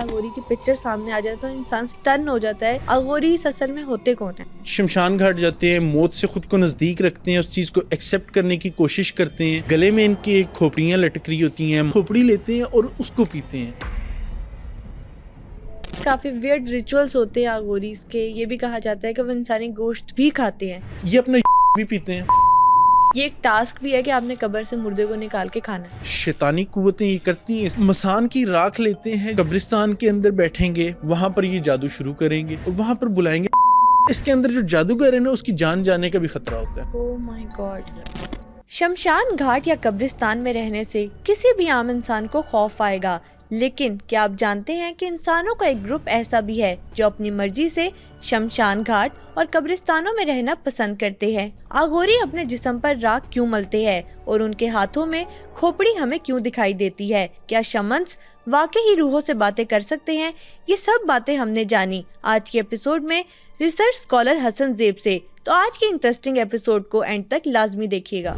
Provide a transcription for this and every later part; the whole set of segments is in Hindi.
अघोरी की पिक्चर सामने आ जाए तो इंसान स्टन हो जाता है। अघोरीज असल में होते कौन है? शमशान घाट जाते हैं, मौत से खुद को नजदीक रखते हैं, उस चीज को एक्सेप्ट करने की कोशिश करते हैं। गले में इनके खोपड़ियां लटक रही होती हैं, खोपड़ी लेते हैं और उसको पीते हैं। काफी वियर्ड रिचुअल्स होते हैं अघोरीज के। ये भी कहा जाता है कि वो इंसानी गोश्त भी खाते हैं। ये अपना भी पीते हैं। ये एक टास्क भी है कि आपने कब्र से मुर्दे को निकाल के खाना है। शैतानी कुव्वतें ये करती हैं। मसान की राख लेते हैं, कब्रिस्तान के अंदर बैठेंगे, वहां पर ये जादू शुरू करेंगे और वहां पर बुलाएंगे। इसके अंदर जो जादूगर है ना, उसकी जान जाने का भी खतरा होता है। Oh my God. शमशान घाट या कब्रिस्तान में रहने से किसी भी आम इंसान को खौफ आएगा, लेकिन क्या आप जानते हैं कि इंसानों का एक ग्रुप ऐसा भी है जो अपनी मर्जी से शमशान घाट और कब्रिस्तानों में रहना पसंद करते हैं। अघोरी अपने जिस्म पर राख क्यों मलते हैं और उनके हाथों में खोपड़ी हमें क्यों दिखाई देती है? क्या शमंस वाकई ही रूहों से बातें कर सकते हैं? ये सब बातें हमने जानी आज के एपिसोड में रिसर्च स्कॉलर हसन जेब से। तो आज के इंटरेस्टिंग एपिसोड को एंड तक लाजमी देखिएगा।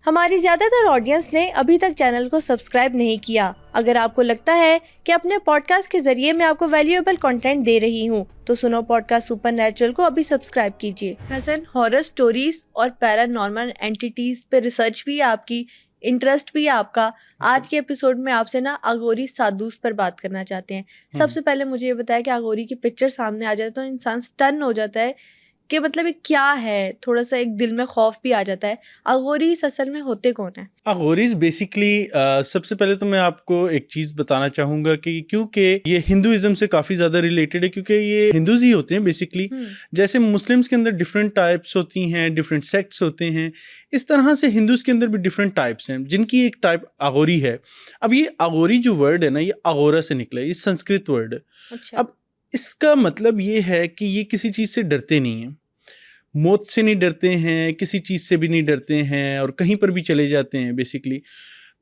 हमारी ज्यादातर ऑडियंस ने अभी तक चैनल को सब्सक्राइब नहीं किया। अगर आपको लगता है कि अपने पॉडकास्ट के जरिए मैं आपको वैल्यूएबल कंटेंट दे रही हूँ तो सुनो पॉडकास्ट सुपरनैचुरल को अभी सब्सक्राइब कीजिए। हसन, हॉरर स्टोरीज और पैरानॉर्मल एंटिटीज पे रिसर्च भी है आपकी, इंटरेस्ट भी है आपका। आज के एपिसोड में आपसे ना अघोरी साधुस पर बात करना चाहते हैं। सबसे पहले मुझे ये बताया कि अघोरी की पिक्चर सामने आ जाए तो इंसान स्टन हो जाता है कि मतलब ये क्या है, थोड़ा सा एक दिल में खौफ भी आ जाता है। अघोरीज असल में होते कौन है? अघोरीज बेसिकली सबसे पहले तो मैं आपको एक चीज बताना चाहूंगा कि क्योंकि ये हिंदुइज्म से काफी ज्यादा रिलेटेड है, क्योंकि ये हिंदूज ही होते हैं बेसिकली। जैसे मुस्लिम्स के अंदर डिफरेंट टाइप्स होती हैं, डिफरेंट सेक्ट्स होते हैं, इस तरह से हिंदूज के अंदर भी डिफरेंट टाइप्स हैं, जिनकी एक टाइप अघोरी है। अब ये अघोरी जो वर्ड है ना, ये अघोरा से निकला है, ये संस्कृत वर्ड है। अच्छा। अब इसका मतलब ये है कि ये किसी चीज से डरते नहीं है, मौत से नहीं डरते हैं, किसी चीज़ से भी नहीं डरते हैं और कहीं पर भी चले जाते हैं बेसिकली।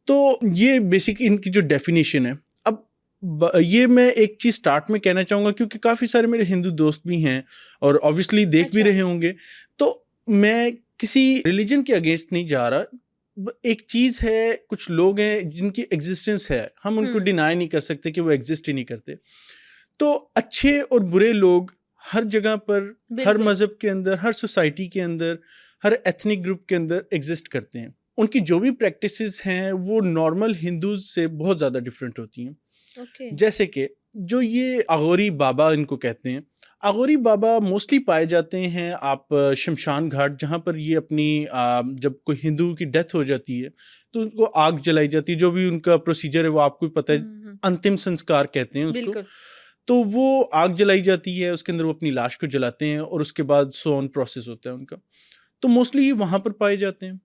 तो ये बेसिक इनकी जो डेफिनेशन है। अब ये मैं एक चीज़ स्टार्ट में कहना चाहूँगा, क्योंकि काफ़ी सारे मेरे हिंदू दोस्त भी हैं और ऑब्वियसली देख भी रहे होंगे, तो मैं किसी रिलीजन के अगेंस्ट नहीं जा रहा। एक चीज़ है, कुछ लोग हैं जिनकी एग्जिस्टेंस है, हम उनको डिनाई नहीं कर सकते कि वो एग्जिस्ट ही नहीं करते। तो अच्छे और बुरे लोग हर जगह पर, हर मजहब के अंदर, हर सोसाइटी के अंदर, हर एथनिक ग्रुप के अंदर एग्जिस्ट करते हैं। उनकी जो भी प्रैक्टिसेस हैं वो नॉर्मल हिंदूज से बहुत ज़्यादा डिफरेंट होती हैं। जैसे कि जो ये अघोरी बाबा इनको कहते हैं, अघोरी बाबा मोस्टली पाए जाते हैं आप शमशान घाट, जहाँ पर ये अपनी जब कोई हिंदू की डेथ हो जाती है तो उनको आग जलाई जाती है। जो भी उनका प्रोसीजर है वो आपको पता है, अंतिम संस्कार कहते हैं उसको। तो वो आग जलाई जाती है, उसके अंदर वो अपनी लाश को जलाते हैं और उसके बाद सोन प्रोसेस होता है उनका। तो मोस्टली ये वहाँ पर पाए जाते हैं,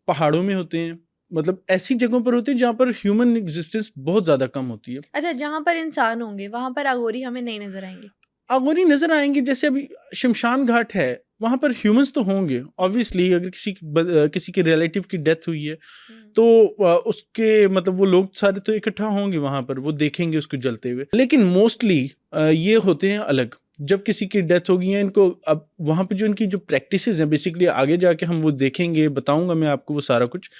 पहाड़ों में होते हैं, मतलब ऐसी जगहों पर होते हैं जहाँ पर ह्यूमन एग्जिस्टेंस बहुत ज़्यादा कम होती है। अच्छा, जहाँ पर इंसान होंगे वहाँ पर अघोरी हमें नहीं नजर आएंगे? अघोरी नजर आएंगे। जैसे अभी शमशान घाट है, वहाँ पर ह्यूमंस तो होंगे ऑब्वियसली। अगर किसी के रिलेटिव की डेथ हुई है तो उसके मतलब वो लोग सारे तो इकट्ठा होंगे वहाँ पर, वो देखेंगे उसको जलते हुए। लेकिन मोस्टली ये होते हैं अलग। जब किसी की डेथ होगी है इनको, अब वहाँ पे जो इनकी जो प्रैक्टिसेस हैं बेसिकली आगे जाके हम वो देखेंगे, बताऊंगा मैं आपको वो सारा कुछ।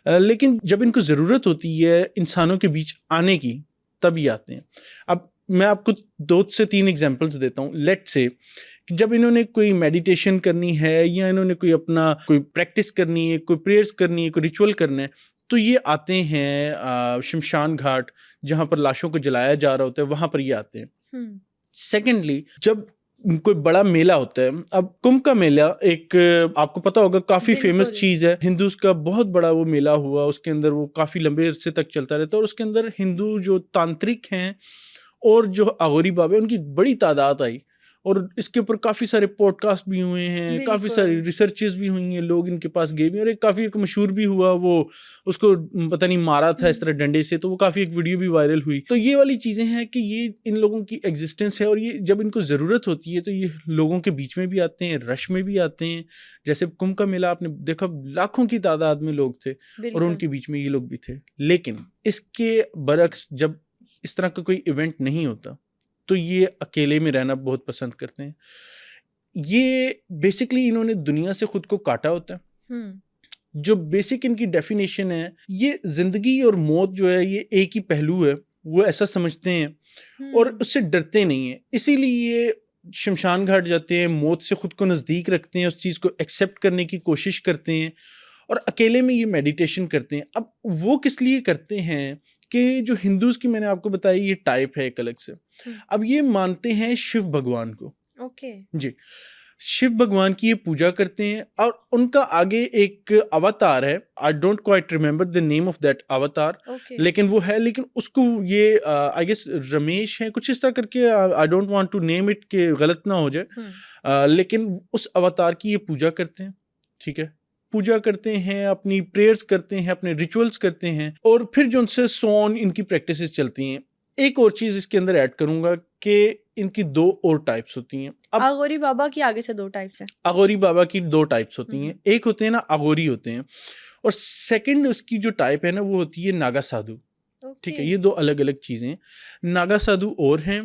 लेकिन जब इनको ज़रूरत होती है इंसानों के बीच आने की, तब ये आते हैं। अब मैं आपको 2 से 3 एग्जांपल्स देता हूँ। लेट से जब इन्होंने कोई मेडिटेशन करनी है या इन्होंने कोई अपना कोई प्रैक्टिस करनी है, कोई प्रेयर्स करनी है, कोई रिचुअल करना है, तो ये आते हैं शमशान घाट, जहाँ पर लाशों को जलाया जा रहा होता है, वहाँ पर ये आते हैं। सेकेंडली, जब कोई बड़ा मेला होता है, अब कुंभ का मेला एक आपको पता होगा काफी फेमस चीज है, हिंदूज का बहुत बड़ा वो मेला हुआ, उसके अंदर वो काफी लंबे अरसे तक चलता रहता है और उसके अंदर हिंदू जो तांत्रिक हैं और जो अघोरी बाबा उनकी बड़ी तादाद आई और इसके ऊपर काफ़ी सारे पॉडकास्ट भी हुए हैं, काफ़ी सारी रिसर्चेस भी हुई हैं, लोग इनके पास गए भी और एक मशहूर भी हुआ, वो उसको पता नहीं मारा था इस तरह डंडे से, तो वो काफ़ी एक वीडियो भी वायरल हुई। तो ये वाली चीज़ें हैं कि ये इन लोगों की एग्जिस्टेंस है और ये जब इनको ज़रूरत होती है तो ये लोगों के बीच में भी आते हैं, रश में भी आते हैं। जैसे कुंभ का मेला आपने देखा, लाखों की तादाद में लोग थे और उनके बीच में ये लोग भी थे। लेकिन इसके बरक्स जब इस तरह का कोई इवेंट नहीं होता तो ये अकेले में रहना बहुत पसंद करते हैं। ये बेसिकली इन्होंने दुनिया से खुद को काटा होता है। जो बेसिक इनकी डेफिनेशन है, ये जिंदगी और मौत जो है ये एक ही पहलू है, वो ऐसा समझते हैं और उससे डरते नहीं हैं। इसीलिए ये शमशान घाट जाते हैं, मौत से खुद को नज़दीक रखते हैं, उस चीज़ को एक्सेप्ट करने की कोशिश करते हैं और अकेले में ये मेडिटेशन करते हैं। अब वो किस लिए करते हैं कि जो हिंदूज़ की मैंने आपको बताई ये टाइप है एक अलग से। अब ये मानते हैं शिव भगवान को। ओके। जी, शिव भगवान की ये पूजा करते हैं और उनका आगे एक अवतार है, I don't quite remember the name of that अवतार, लेकिन वो है, लेकिन उसको ये आई गेस रमेश है कुछ इस तरह करके, I don't want to name it कि गलत ना हो जाए, लेकिन उस अवतार की ये पूजा करते हैं, ठीक है, पूजा करते हैं, अपनी प्रेयर्स करते हैं, अपने रिचुअल्स करते हैं और फिर जो उनसे सोन इनकी प्रैक्टिसेस चलती हैं। एक और चीज़ इसके अंदर ऐड करूंगा कि इनकी 2 और टाइप्स होती हैं। अब अघोरी बाबा की आगे से 2 टाइप्स हैं। अघोरी बाबा की 2 टाइप्स होती हैं, एक होते हैं ना अघोरी होते हैं और सेकंड उसकी जो टाइप है ना वो होती है नागा साधु। ठीक है, ये 2 अलग अलग चीज़ें हैं। नागा साधु और हैं,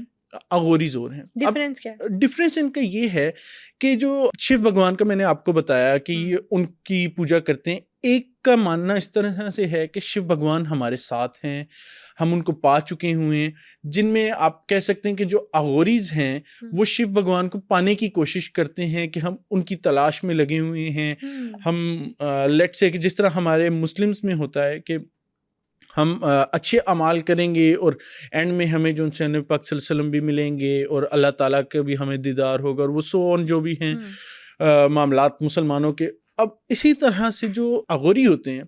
अघोरीज और हैं। डिफरेंस क्या है? डिफरेंस इनका ये है कि जो शिव भगवान का मैंने आपको बताया कि ये उनकी पूजा करते हैं, एक का मानना इस तरह से है कि शिव भगवान हमारे साथ हैं, हम उनको पा चुके हुए हैं, जिनमें आप कह सकते हैं कि जो अघोरीज हैं वो शिव भगवान को पाने की कोशिश करते हैं कि हम उनकी तलाश में लगे हुए हैं। हम लेट्स से कि जिस तरह हमारे मुस्लिम्स में होता है कि हम अच्छे अमाल करेंगे और एंड में हमें जो उनसे नबी पाक सल्लल्लाहु अलैहि वसल्लम भी मिलेंगे और अल्लाह ताला का भी हमें दीदार होगा और वो सो ऑन जो भी हैं मामलात मुसलमानों के। अब इसी तरह से जो अघोरी होते हैं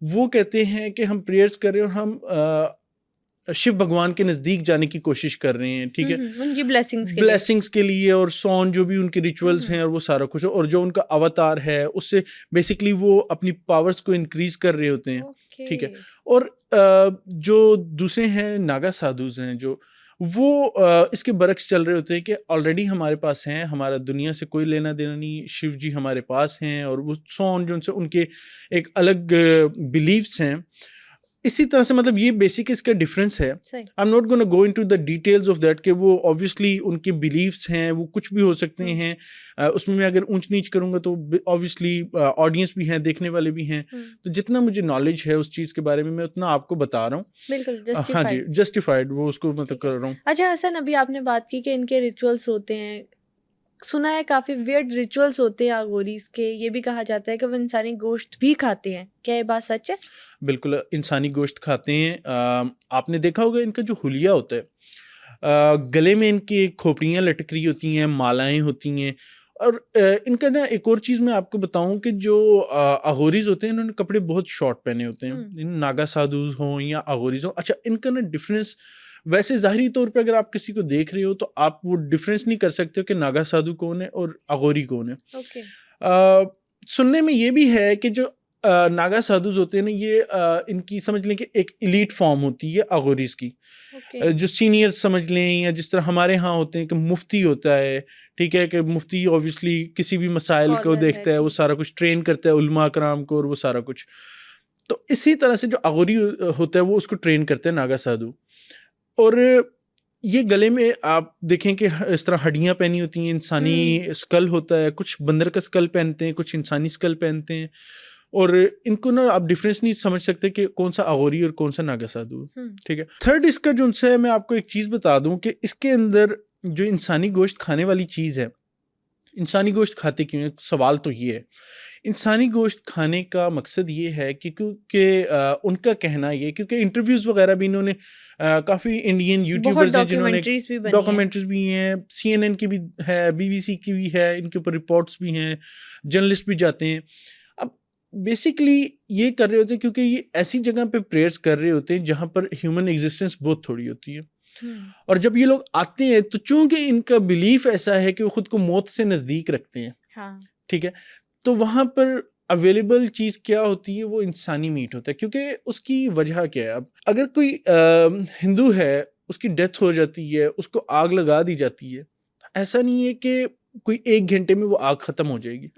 वो कहते हैं कि हम प्रेयर्स कर रहे हैं और हम शिव भगवान के नज़दीक जाने की कोशिश कर रहे हैं, ठीक है, उनकी ब्लेसिंग्स के लिए और सॉन जो भी उनके रिचुअल्स हैं और वो सारा कुछ, और जो उनका अवतार है उससे बेसिकली वो अपनी पावर्स को इंक्रीज कर रहे होते हैं, ठीक है। और जो दूसरे हैं नागा साधुज हैं जो वो इसके बरक्स चल रहे होते हैं कि ऑलरेडी हमारे पास हैं, हमारा दुनिया से कोई लेना देना नहीं, शिव जी हमारे पास हैं और वो सॉन जो उनसे उनके एक अलग बिलीव्स हैं। इसी तरह से मतलब ये बेसिक इसका डिफरेंस है। I am not gonna go into the details of that कि वो ऑब्वियसली उनके बिलीव्स हैं, वो कुछ भी हो सकते हैं, उसमें मैं अगर ऊंच नीच करूंगा तो ऑब्वियसली ऑडियंस भी हैं, देखने वाले भी हैं, तो जितना मुझे नॉलेज है उस चीज़ के बारे में मैं उतना आपको बता रहा हूँ। बिल्कुल हाँ जी, जस्टिफाइड वो उसको मतलब कर रहा हूँ। अच्छा हसन, अभी आपने बात की कि इनके रिचुअल्स होते हैं, सुना है काफ़ी वियर्ड रिचुअल्स होते हैं अघोरीज के, ये भी कहा जाता है कि वो इंसानी गोश्त भी खाते हैं, क्या ये बात सच है? बिल्कुल इंसानी गोश्त खाते हैं। आपने देखा होगा इनका जो हुलिया होता है, गले में इनकी खोपड़ियाँ लटक रही होती हैं, मालाएं होती हैं, और इनका ना एक और चीज़ मैं आपको बताऊं कि जो अघोरीज होते हैं इन्होंने कपड़े बहुत शॉर्ट पहने होते हैं, इन नागा साधुज हों या अघोरीज हों। अच्छा, इनका ना डिफरेंस वैसे ज़ाहिरी तौर पे अगर आप किसी को देख रहे हो तो आप वो डिफरेंस नहीं कर सकते हो कि नागा साधु कौन है और अघोरी कौन है। सुनने में ये भी है कि जो नागा साधुज होते हैं ना ये इनकी समझ लें कि एक इलीट फॉर्म होती है अघोरीज की, जो सीनियर समझ लें, या जिस तरह हमारे यहाँ होते हैं कि मुफ्ती होता है, ठीक है, कि मुफ्ती ऑब्वियसली किसी भी मसाइल को देखता है, वो सारा कुछ ट्रेन करता है उलमा कराम को और वो सारा कुछ। तो इसी तरह से जो अघोरी होता है वो उसको ट्रेन करते हैं नागा साधु। और ये गले में आप देखें कि इस तरह हड्डियाँ पहनी होती हैं, इंसानी स्कल होता है, कुछ बंदर का स्कल पहनते हैं, कुछ इंसानी स्कल पहनते हैं, और इनको ना आप डिफरेंस नहीं समझ सकते कि कौन सा अघोरी और कौन सा नागा साधु, ठीक है। थर्ड इसका जो है, मैं आपको एक चीज़ बता दूं कि इसके अंदर जो इंसानी गोश्त खाने वाली चीज़ है, इंसानी गोश्त खाते क्यों है, सवाल तो ये है। इंसानी गोश्त खाने का मकसद ये है कि क्योंकि उनका कहना ये, क्योंकि इंटरव्यूज़ वगैरह भी इन्होंने काफ़ी इंडियन यूट्यूबर्स हैं जिन्होंने डॉक्यूमेंट्रीज भी हैं, CNN की भी है, BBC की भी है, इनके ऊपर रिपोर्ट्स भी हैं, जर्नलिस्ट भी जाते हैं। अब बेसिकली ये कर रहे होते हैं क्योंकि ये ऐसी जगह पे प्रेयर्स कर रहे होते हैं जहाँ पर ह्यूमन एग्जिस्टेंस बहुत थोड़ी होती है, और जब ये लोग आते हैं तो चूंकि इनका बिलीफ ऐसा है कि वो खुद को मौत से नज़दीक रखते हैं, ठीक है, तो वहाँ पर अवेलेबल चीज़ क्या होती है, वो इंसानी मीट होता है। क्योंकि उसकी वजह क्या है, अब अगर कोई हिंदू है, उसकी डेथ हो जाती है, उसको आग लगा दी जाती है, ऐसा नहीं है कि कोई 1 घंटे में वो आग ख़त्म हो जाएगी।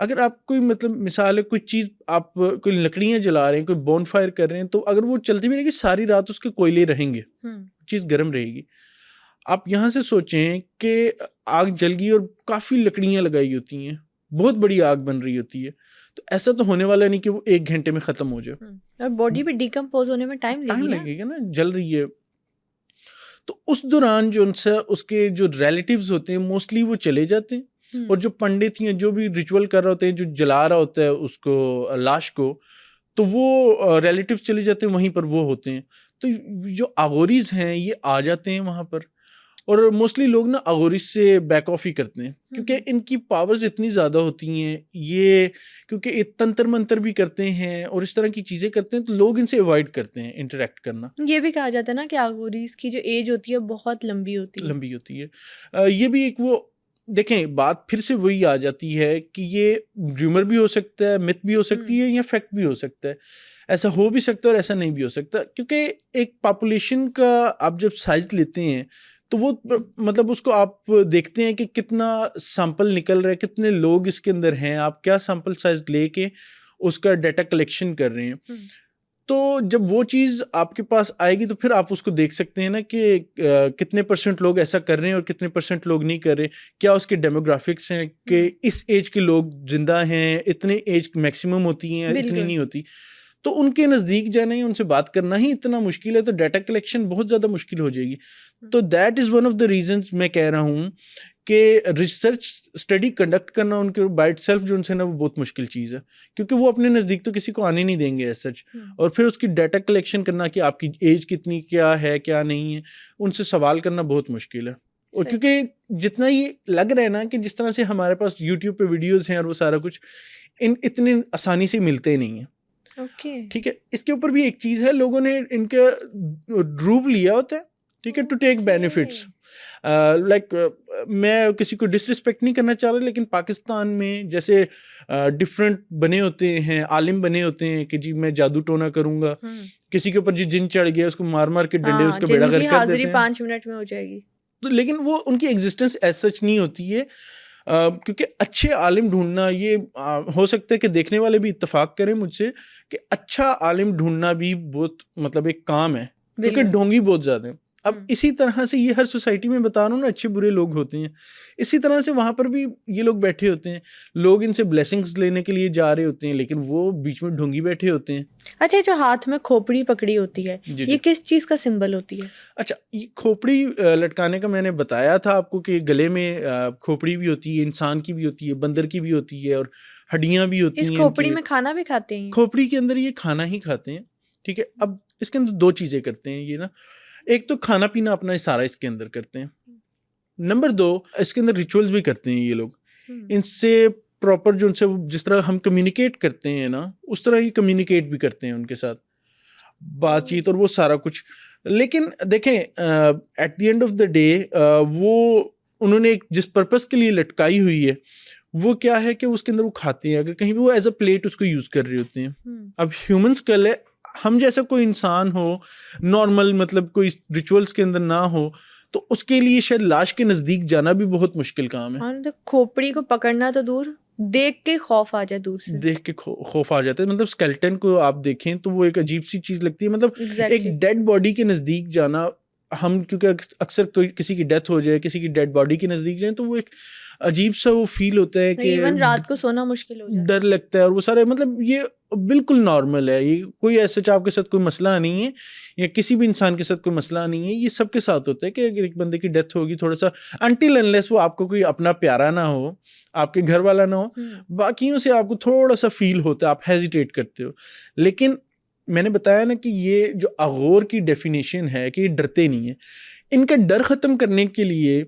अगर आप कोई मतलब मिसाल है, कोई चीज़ आप कोई लकड़ियाँ जला रहे हैं, कोई बॉन फायर कर रहे हैं, तो अगर वो चलती भी रहेगी सारी रात उसके कोयले रहेंगे, चीज़ गर्म रहेगी। आप यहाँ से सोचें कि आग जल गई और काफ़ी लकड़ियाँ लगाई होती हैं, बहुत बड़ी आग बन रही होती है, तो ऐसा तो होने वाला नहीं कि वो 1 घंटे में ख़त्म हो जाए, और बॉडी भी डिकम्पोज होने में टाइम लगेगा ना, जल रही है। तो उस दौरान जो उनसे उसके जो रिलेटिव्स होते हैं मोस्टली वो चले जाते हैं, और जो पंडित हैं जो भी रिचुअल कर रहे होते हैं, जो जला रहा होता है उसको लाश को, तो वो रिलेटिव्स चले जाते हैं, वहीं पर वो होते हैं। तो जो अघोरीज हैं ये आ जाते हैं वहाँ पर, और मोस्टली लोग ना अघोरीज से बैक ऑफ ही करते हैं, क्योंकि इनकी पावर्स इतनी ज़्यादा होती हैं, ये क्योंकि ये तंत्र मंत्र भी करते हैं और इस तरह की चीज़ें करते हैं, तो लोग इनसे अवॉइड करते हैं इंटरेक्ट करना। ये भी कहा जाता है ना कि अघोरीज की जो एज होती है बहुत लंबी होती है। ये भी एक वो देखें, बात फिर से वही आ जाती है कि ये र्यूमर भी हो सकता है, मिथ भी हो सकती है, या फैक्ट भी हो सकता है। ऐसा हो भी सकता है और ऐसा नहीं भी हो सकता, क्योंकि एक पॉपुलेशन का आप जब साइज लेते हैं तो वो मतलब उसको आप देखते हैं कि कितना सैंपल निकल रहा है, कितने लोग इसके अंदर हैं, आप क्या सैंपल साइज लेके उसका डाटा कलेक्शन कर रहे हैं। तो जब वो चीज़ आपके पास आएगी तो फिर आप उसको देख सकते हैं ना कि कितने % लोग ऐसा कर रहे हैं और कितने % लोग नहीं कर रहे, क्या उसके डेमोग्राफिक्स हैं कि इस एज के लोग जिंदा हैं, इतने एज मैक्सिमम होती हैं, इतनी नहीं होती, तो उनके नज़दीक जाना ही, उनसे बात करना ही इतना मुश्किल है, तो डाटा कलेक्शन बहुत ज़्यादा मुश्किल हो जाएगी। तो that is one of the reasons मैं कह रहा हूँ कि रिसर्च स्टडी कंडक्ट करना उनके बाय इटसेल्फ जो उनसे ना वो बहुत मुश्किल चीज़ है, क्योंकि वो अपने नज़दीक तो किसी को आने नहीं देंगे एज सच, और फिर उसकी डाटा कलेक्शन करना कि आपकी एज कितनी, क्या है क्या नहीं है, उनसे सवाल करना बहुत मुश्किल है। और क्योंकि जितना ये लग रहा है ना कि जिस तरह से हमारे पास यूट्यूब पे वीडियोज़ हैं और वो सारा कुछ इतनी आसानी से मिलते नहीं हैं। ठीक है, इसके ऊपर भी एक चीज़ है, लोगों ने इनका रूप लिया होता है, ठीक है, टू टेक बेनिफिट्स। लाइक मैं किसी को डिसरिस्पेक्ट नहीं करना चाह रहा, लेकिन पाकिस्तान में जैसे डिफरेंट बने होते हैं, आलिम बने होते हैं कि जी मैं जादू टोना करूंगा, किसी के ऊपर जी जिन चढ़ गया उसको मार मार के डंडे उसका बेड़ा गर्क कर देते हैं, 5 मिनट में हो जाएगी। तो लेकिन वो उनकी एग्जिस्टेंस एज सच नहीं होती है, क्योंकि अच्छे आलिम ढूंढना ये हो सकता है कि देखने वाले भी इत्तेफाक करें मुझसे कि अच्छा आलिम ढूंढना भी बहुत मतलब एक काम है, क्योंकि ढोंगी बहुत ज़्यादा है। अब इसी तरह से ये हर सोसाइटी में बता रहा हूँ ना, अच्छे बुरे लोग होते हैं, इसी तरह से वहाँ पर भी ये लोग बैठे होते हैं, लोग इनसे ब्लेसिंग्स लेने के लिए जा रहे होते हैं, लेकिन वो बीच में ढोंगी बैठे होते हैं। अच्छा, जो हाथ में खोपड़ी पकड़ी होती है ये किस चीज़ का सिंबल होती है? अच्छा, ये खोपड़ी लटकाने का मैंने बताया था आपको कि गले में खोपड़ी भी होती है, इंसान की भी होती है, बंदर की भी होती है, और हड्डियाँ भी होती हैं। इस खोपड़ी में खाना भी खाते हैं? खोपड़ी के अंदर ये खाना ही खाते हैं, ठीक है। अब इसके अंदर 2 चीज़ें करते हैं ये ना, एक तो खाना पीना अपना सारा इसके अंदर करते हैं, नंबर 2 इसके अंदर रिचुअल्स भी करते हैं ये लोग, इनसे प्रॉपर जो उनसे जिस तरह हम कम्युनिकेट करते हैं ना, उस तरह ही कम्युनिकेट भी करते हैं उनके साथ, बातचीत और वो सारा कुछ। लेकिन देखें at the end of the day वो उन्होंने जिस पर्पस के लिए लटकाई हुई है वो क्या है कि उसके अंदर वो खाते हैं, अगर कहीं भी वो एज अ प्लेट उसको यूज़ कर रहे होते हैं। अब ह्यूमन स्कल है, हम जैसा कोई इंसान हो नॉर्मल, मतलब कोई रिचुअल्स के अंदर ना हो, तो उसके लिए शायद लाश के नज़दीक जाना भी बहुत मुश्किल काम है। हाँ, तो खोपड़ी को पकड़ना तो दूर, देख के खौफ आ जाए, दूर से देख के खौफ आ जाता है। मतलब स्केलेटन को आप देखें तो वो एक अजीब सी चीज़ लगती है, मतलब एक डेड बॉडी के नज़दीक जाना, हम क्योंकि अक्सर कोई किसी की डेथ हो जाए, किसी की डेड बॉडी के नज़दीक जाए, तो वो एक अजीब सा वो फील होता है कि इवन रात को सोना मुश्किल हो जाता है, डर लगता है, और वो सारे मतलब ये बिल्कुल नॉर्मल है, ये कोई ऐसा आपके साथ कोई मसला नहीं है, या किसी भी इंसान के साथ कोई मसला नहीं है, ये सबके साथ होता है कि अगर एक बंदे की डेथ होगी, थोड़ा सा अनटिल अनलेस वो आपको कोई अपना प्यारा ना हो, आपके घर वाला ना हो, बाकियों से आपको थोड़ा सा फील होता है, आप हेजिटेट करते हो। लेकिन मैंने बताया ना कि ये जो अघोर की डेफिनेशन है कि ये डरते नहीं है, इनका डर ख़त्म करने के लिए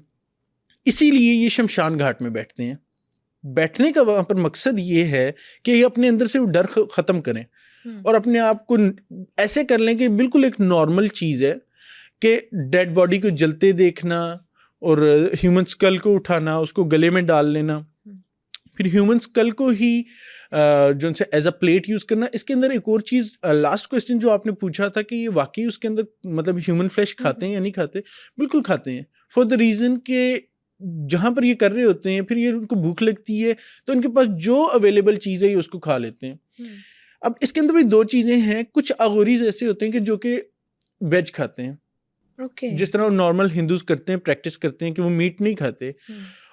इसीलिए ये शमशान घाट में बैठते हैं। बैठने का वहाँ पर मकसद ये है कि ये अपने अंदर से वो डर ख़त्म करें और अपने आप को ऐसे कर लें कि बिल्कुल एक नॉर्मल चीज़ है कि डेड बॉडी को जलते देखना और ह्यूमन स्कल को उठाना, उसको गले में डाल लेना, फिर ह्यूमन स्कल को ही जो उनसे एज अ प्लेट यूज़ करना। इसके अंदर एक और चीज़, लास्ट क्वेश्चन जो आपने पूछा था कि ये वाकई उसके अंदर मतलब ह्यूमन फ्लैश खाते हैं या नहीं खाते, बिल्कुल खाते हैं, फॉर द रीज़न कि जहाँ पर ये कर रहे होते हैं फिर ये उनको भूख लगती है तो इनके पास जो अवेलेबल चीज़ है ये उसको खा लेते हैं। अब इसके अंदर भी 2 चीज़ें हैं, कुछ अघोरीज ऐसे होते हैं कि जो कि वेज खाते हैं, जिस तरह नॉर्मल हिंदूज करते हैं, प्रैक्टिस करते हैं कि वो मीट नहीं खाते,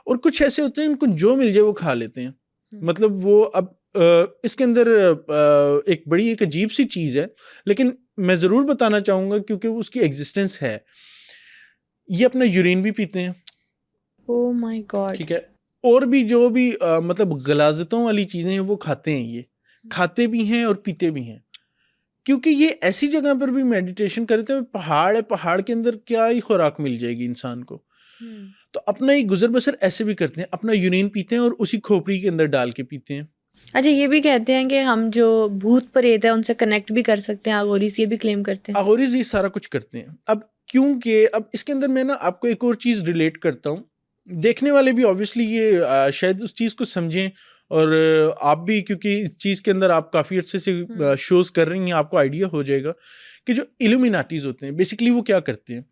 और कुछ ऐसे होते हैं उनको जो मिल जाए वो खा लेते हैं। मतलब वो अब इसके अंदर एक बड़ी एक अजीब सी चीज़ है, लेकिन मैं ज़रूर बताना चाहूँगा क्योंकि उसकी एग्जिस्टेंस है। ये अपना यूरिन भी पीते हैं, ओह माय गॉड। ठीक है, और भी जो भी मतलब गलाजतों वाली चीज़ें हैं वो खाते हैं, ये खाते भी हैं और पीते भी हैं, क्योंकि ये ऐसी जगह पर भी मेडिटेशन करते हैं। पहाड़ है, पहाड़ के अंदर क्या ही खुराक मिल जाएगी इंसान को, तो अपना ही गुजर बसर ऐसे भी करते हैं, अपना यूरिन पीते हैं और उसी खोपड़ी के अंदर डाल के पीते हैं। अच्छा, ये भी कहते हैं कि हम जो भूत प्रेत है उनसे कनेक्ट भी कर सकते हैं, अघोरीज ये भी क्लेम करते हैं। अघोरीज ये सारा कुछ करते हैं। अब क्योंकि अब इसके अंदर मैं ना आपको एक और चीज़ रिलेट करता हूँ, देखने वाले भी ऑब्वियसली ये शायद उस चीज़ को समझें, और आप भी, क्योंकि इस चीज़ के अंदर आप काफ़ी अच्छे से शोज़ कर रही हैं, आपको आइडिया हो जाएगा कि जो इल्यूमिनाटीज होते हैं बेसिकली वो क्या करते हैं।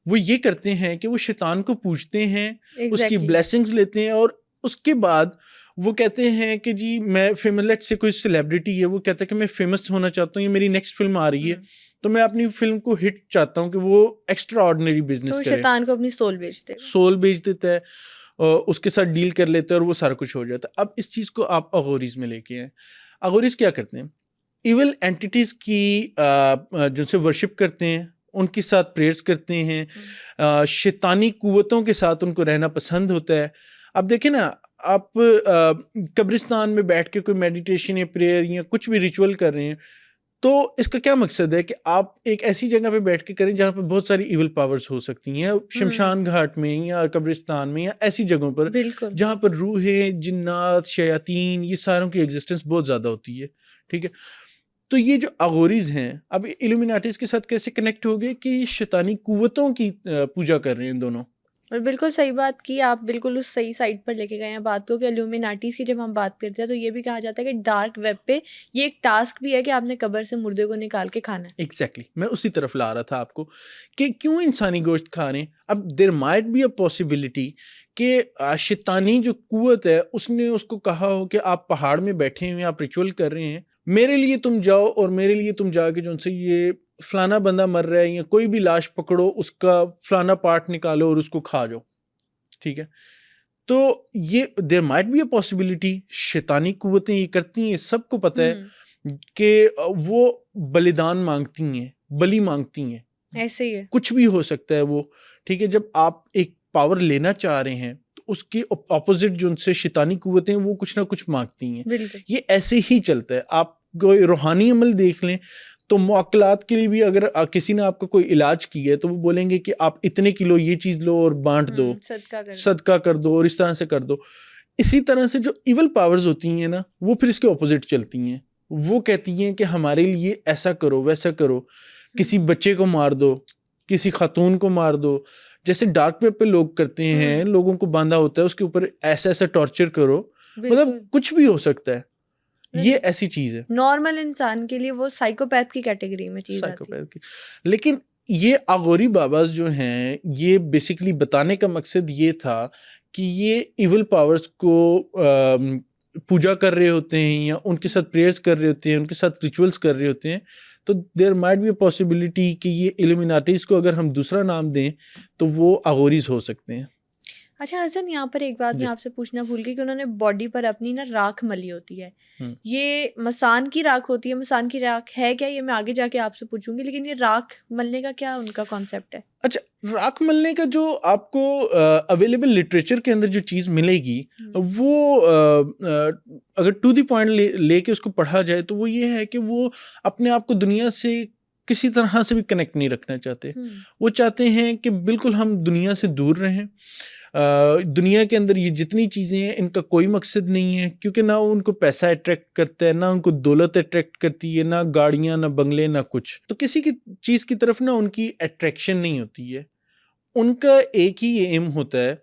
वो ये करते हैं कि वो शैतान को पूजते हैं, उसकी Exactly. ब्लेसिंग्स लेते हैं, और उसके बाद वो कहते हैं कि जी मैं फेमस, लेट से कोई सेलिब्रिटी है, वो कहता है कि मैं फेमस होना चाहता हूँ, ये मेरी नेक्स्ट फिल्म आ रही है, तो मैं अपनी फिल्म को हिट चाहता हूँ कि वो एक्स्ट्रा ऑर्डिनरी बिजनेस तो करे, शैतान को अपनी सोल बेचते हैं। सोल बेच देता है, उसके साथ डील कर लेते हैं और वो सारा कुछ हो जाता है। अब इस चीज़ को आप अघोरीज में लेके आए। अघोरीज क्या करते हैं, इविल एंटिटीज़ की जिनसे वर्शिप करते हैं, उनके साथ प्रेयर्स करते हैं, शैतानी कुव्वतों के साथ उनको रहना पसंद होता है। अब देखें ना, आप कब्रिस्तान में बैठ के कोई मेडिटेशन या प्रेयर या कुछ भी रिचुअल कर रहे हैं, तो इसका क्या मकसद है कि आप एक ऐसी जगह पे बैठ के करें जहाँ पे बहुत सारी इविल पावर्स हो सकती हैं, शमशान घाट में या कब्रिस्तान में या ऐसी जगहों पर बिल्कुल। जहाँ पर रूहें, जिन्नात, शयातीन, ये सारों की एग्जिस्टेंस बहुत ज़्यादा होती है, ठीक है। तो ये जो अघोरीज हैं, अब इल्यूमिनाटीज के साथ कैसे कनेक्ट हो गए कि शैतानी कुव्वतों की पूजा कर रहे हैं दोनों। और बिल्कुल सही बात की आप, बिल्कुल उस सही साइड पर लेके गए हैं बात को कि इल्यूमिनाटीज की जब हम बात करते हैं तो ये भी कहा जाता है कि डार्क वेब पे ये एक टास्क भी है कि आपने कब्र से मुर्दे को निकाल के खाना है। एग्जैक्टली मैं उसी तरफ ला रहा था आपको कि क्यों इंसानी गोश्त खा रहे हैं। अब there might be a possibility कि शैतानी जो कुव्वत है उसने उसको कहा हो कि आप पहाड़ में बैठे हुए, आप रिचुअल कर रहे हैं, मेरे लिए तुम जाओ और मेरे लिए तुम जाके जो उनसे ये फलाना बंदा मर रहा है या कोई भी लाश पकड़ो, उसका फलाना पार्ट निकालो और उसको खा जाओ, ठीक है। तो ये there might be a possibility, शैतानी कुव्वतें ये करती हैं, सबको पता है कि वो बलिदान मांगती हैं, बलि मांगती हैं, ऐसे ही है। कुछ भी हो सकता है वो, ठीक है। जब आप एक पावर लेना चाह रहे हैं तो उसके ऑपोजिट जो उनसे शैतानी कुव्वतें हैं वो कुछ ना कुछ मांगती हैं। बिल्कुल। ये ऐसे ही चलता है। आप कोई रूहानी अमल देख लें तो मुअक्कलात के लिए भी अगर किसी ने आपको कोई इलाज किया है तो वो बोलेंगे कि आप इतने किलो ये चीज़ लो और बांट दो, सदका कर दो और इस तरह से कर दो। इसी तरह से जो इवल पावर्स होती हैं ना, वो फिर इसके ऑपोजिट चलती हैं। वो कहती हैं कि हमारे लिए ऐसा करो, वैसा करो, किसी बच्चे को मार दो, किसी खातून को मार दो, जैसे डार्क वेब पे लोग करते हैं, लोगों को बांधा होता है, उसके ऊपर ऐसा ऐसा टॉर्चर करो, मतलब कुछ भी हो सकता है। ये ऐसी चीज है, नॉर्मल इंसान के लिए वो साइकोपैथ की कैटेगरी में चीज आती है। साइकोपैथ की। लेकिन ये अघोरी बाबाज जो हैं, ये बेसिकली बताने का मकसद ये था कि ये इविल पावर्स को पूजा कर रहे होते हैं या उनके साथ प्रेयर्स कर रहे होते हैं, उनके साथ रिचुअल्स कर रहे होते हैं, तो there might be a possibility कि ये इल्यूमिनाटीज को अगर हम दूसरा नाम दें तो वो अघोरीज हो सकते हैं। अच्छा हसन, यहाँ पर एक बात मैं आपसे पूछना भूल गई कि उन्होंने बॉडी पर अपनी ना राख मली होती है, ये मसान की राख होती है, मसान की राख है क्या, ये मैं आगे जाके आपसे पूछूंगी, लेकिन ये राख मलने का क्या उनका कॉन्सेप्ट है? अच्छा, राख मलने का जो आपको अवेलेबल लिटरेचर के अंदर जो चीज़ मिलेगी वो अगर टू द पॉइंट लेके उसको पढ़ा जाए तो वो ये है कि वो अपने आप को दुनिया से किसी तरह से भी कनेक्ट नहीं रखना चाहते। वो चाहते हैं कि बिल्कुल हम दुनिया से दूर रहें। दुनिया के अंदर ये जितनी चीज़ें हैं इनका कोई मकसद नहीं है, क्योंकि ना उनको पैसा अट्रैक्ट करता है, ना उनको दौलत अट्रैक्ट करती है, ना गाड़ियाँ, ना बंगले, ना कुछ। तो किसी की चीज़ की तरफ ना उनकी अट्रैक्शन नहीं होती है। उनका एक ही एम होता है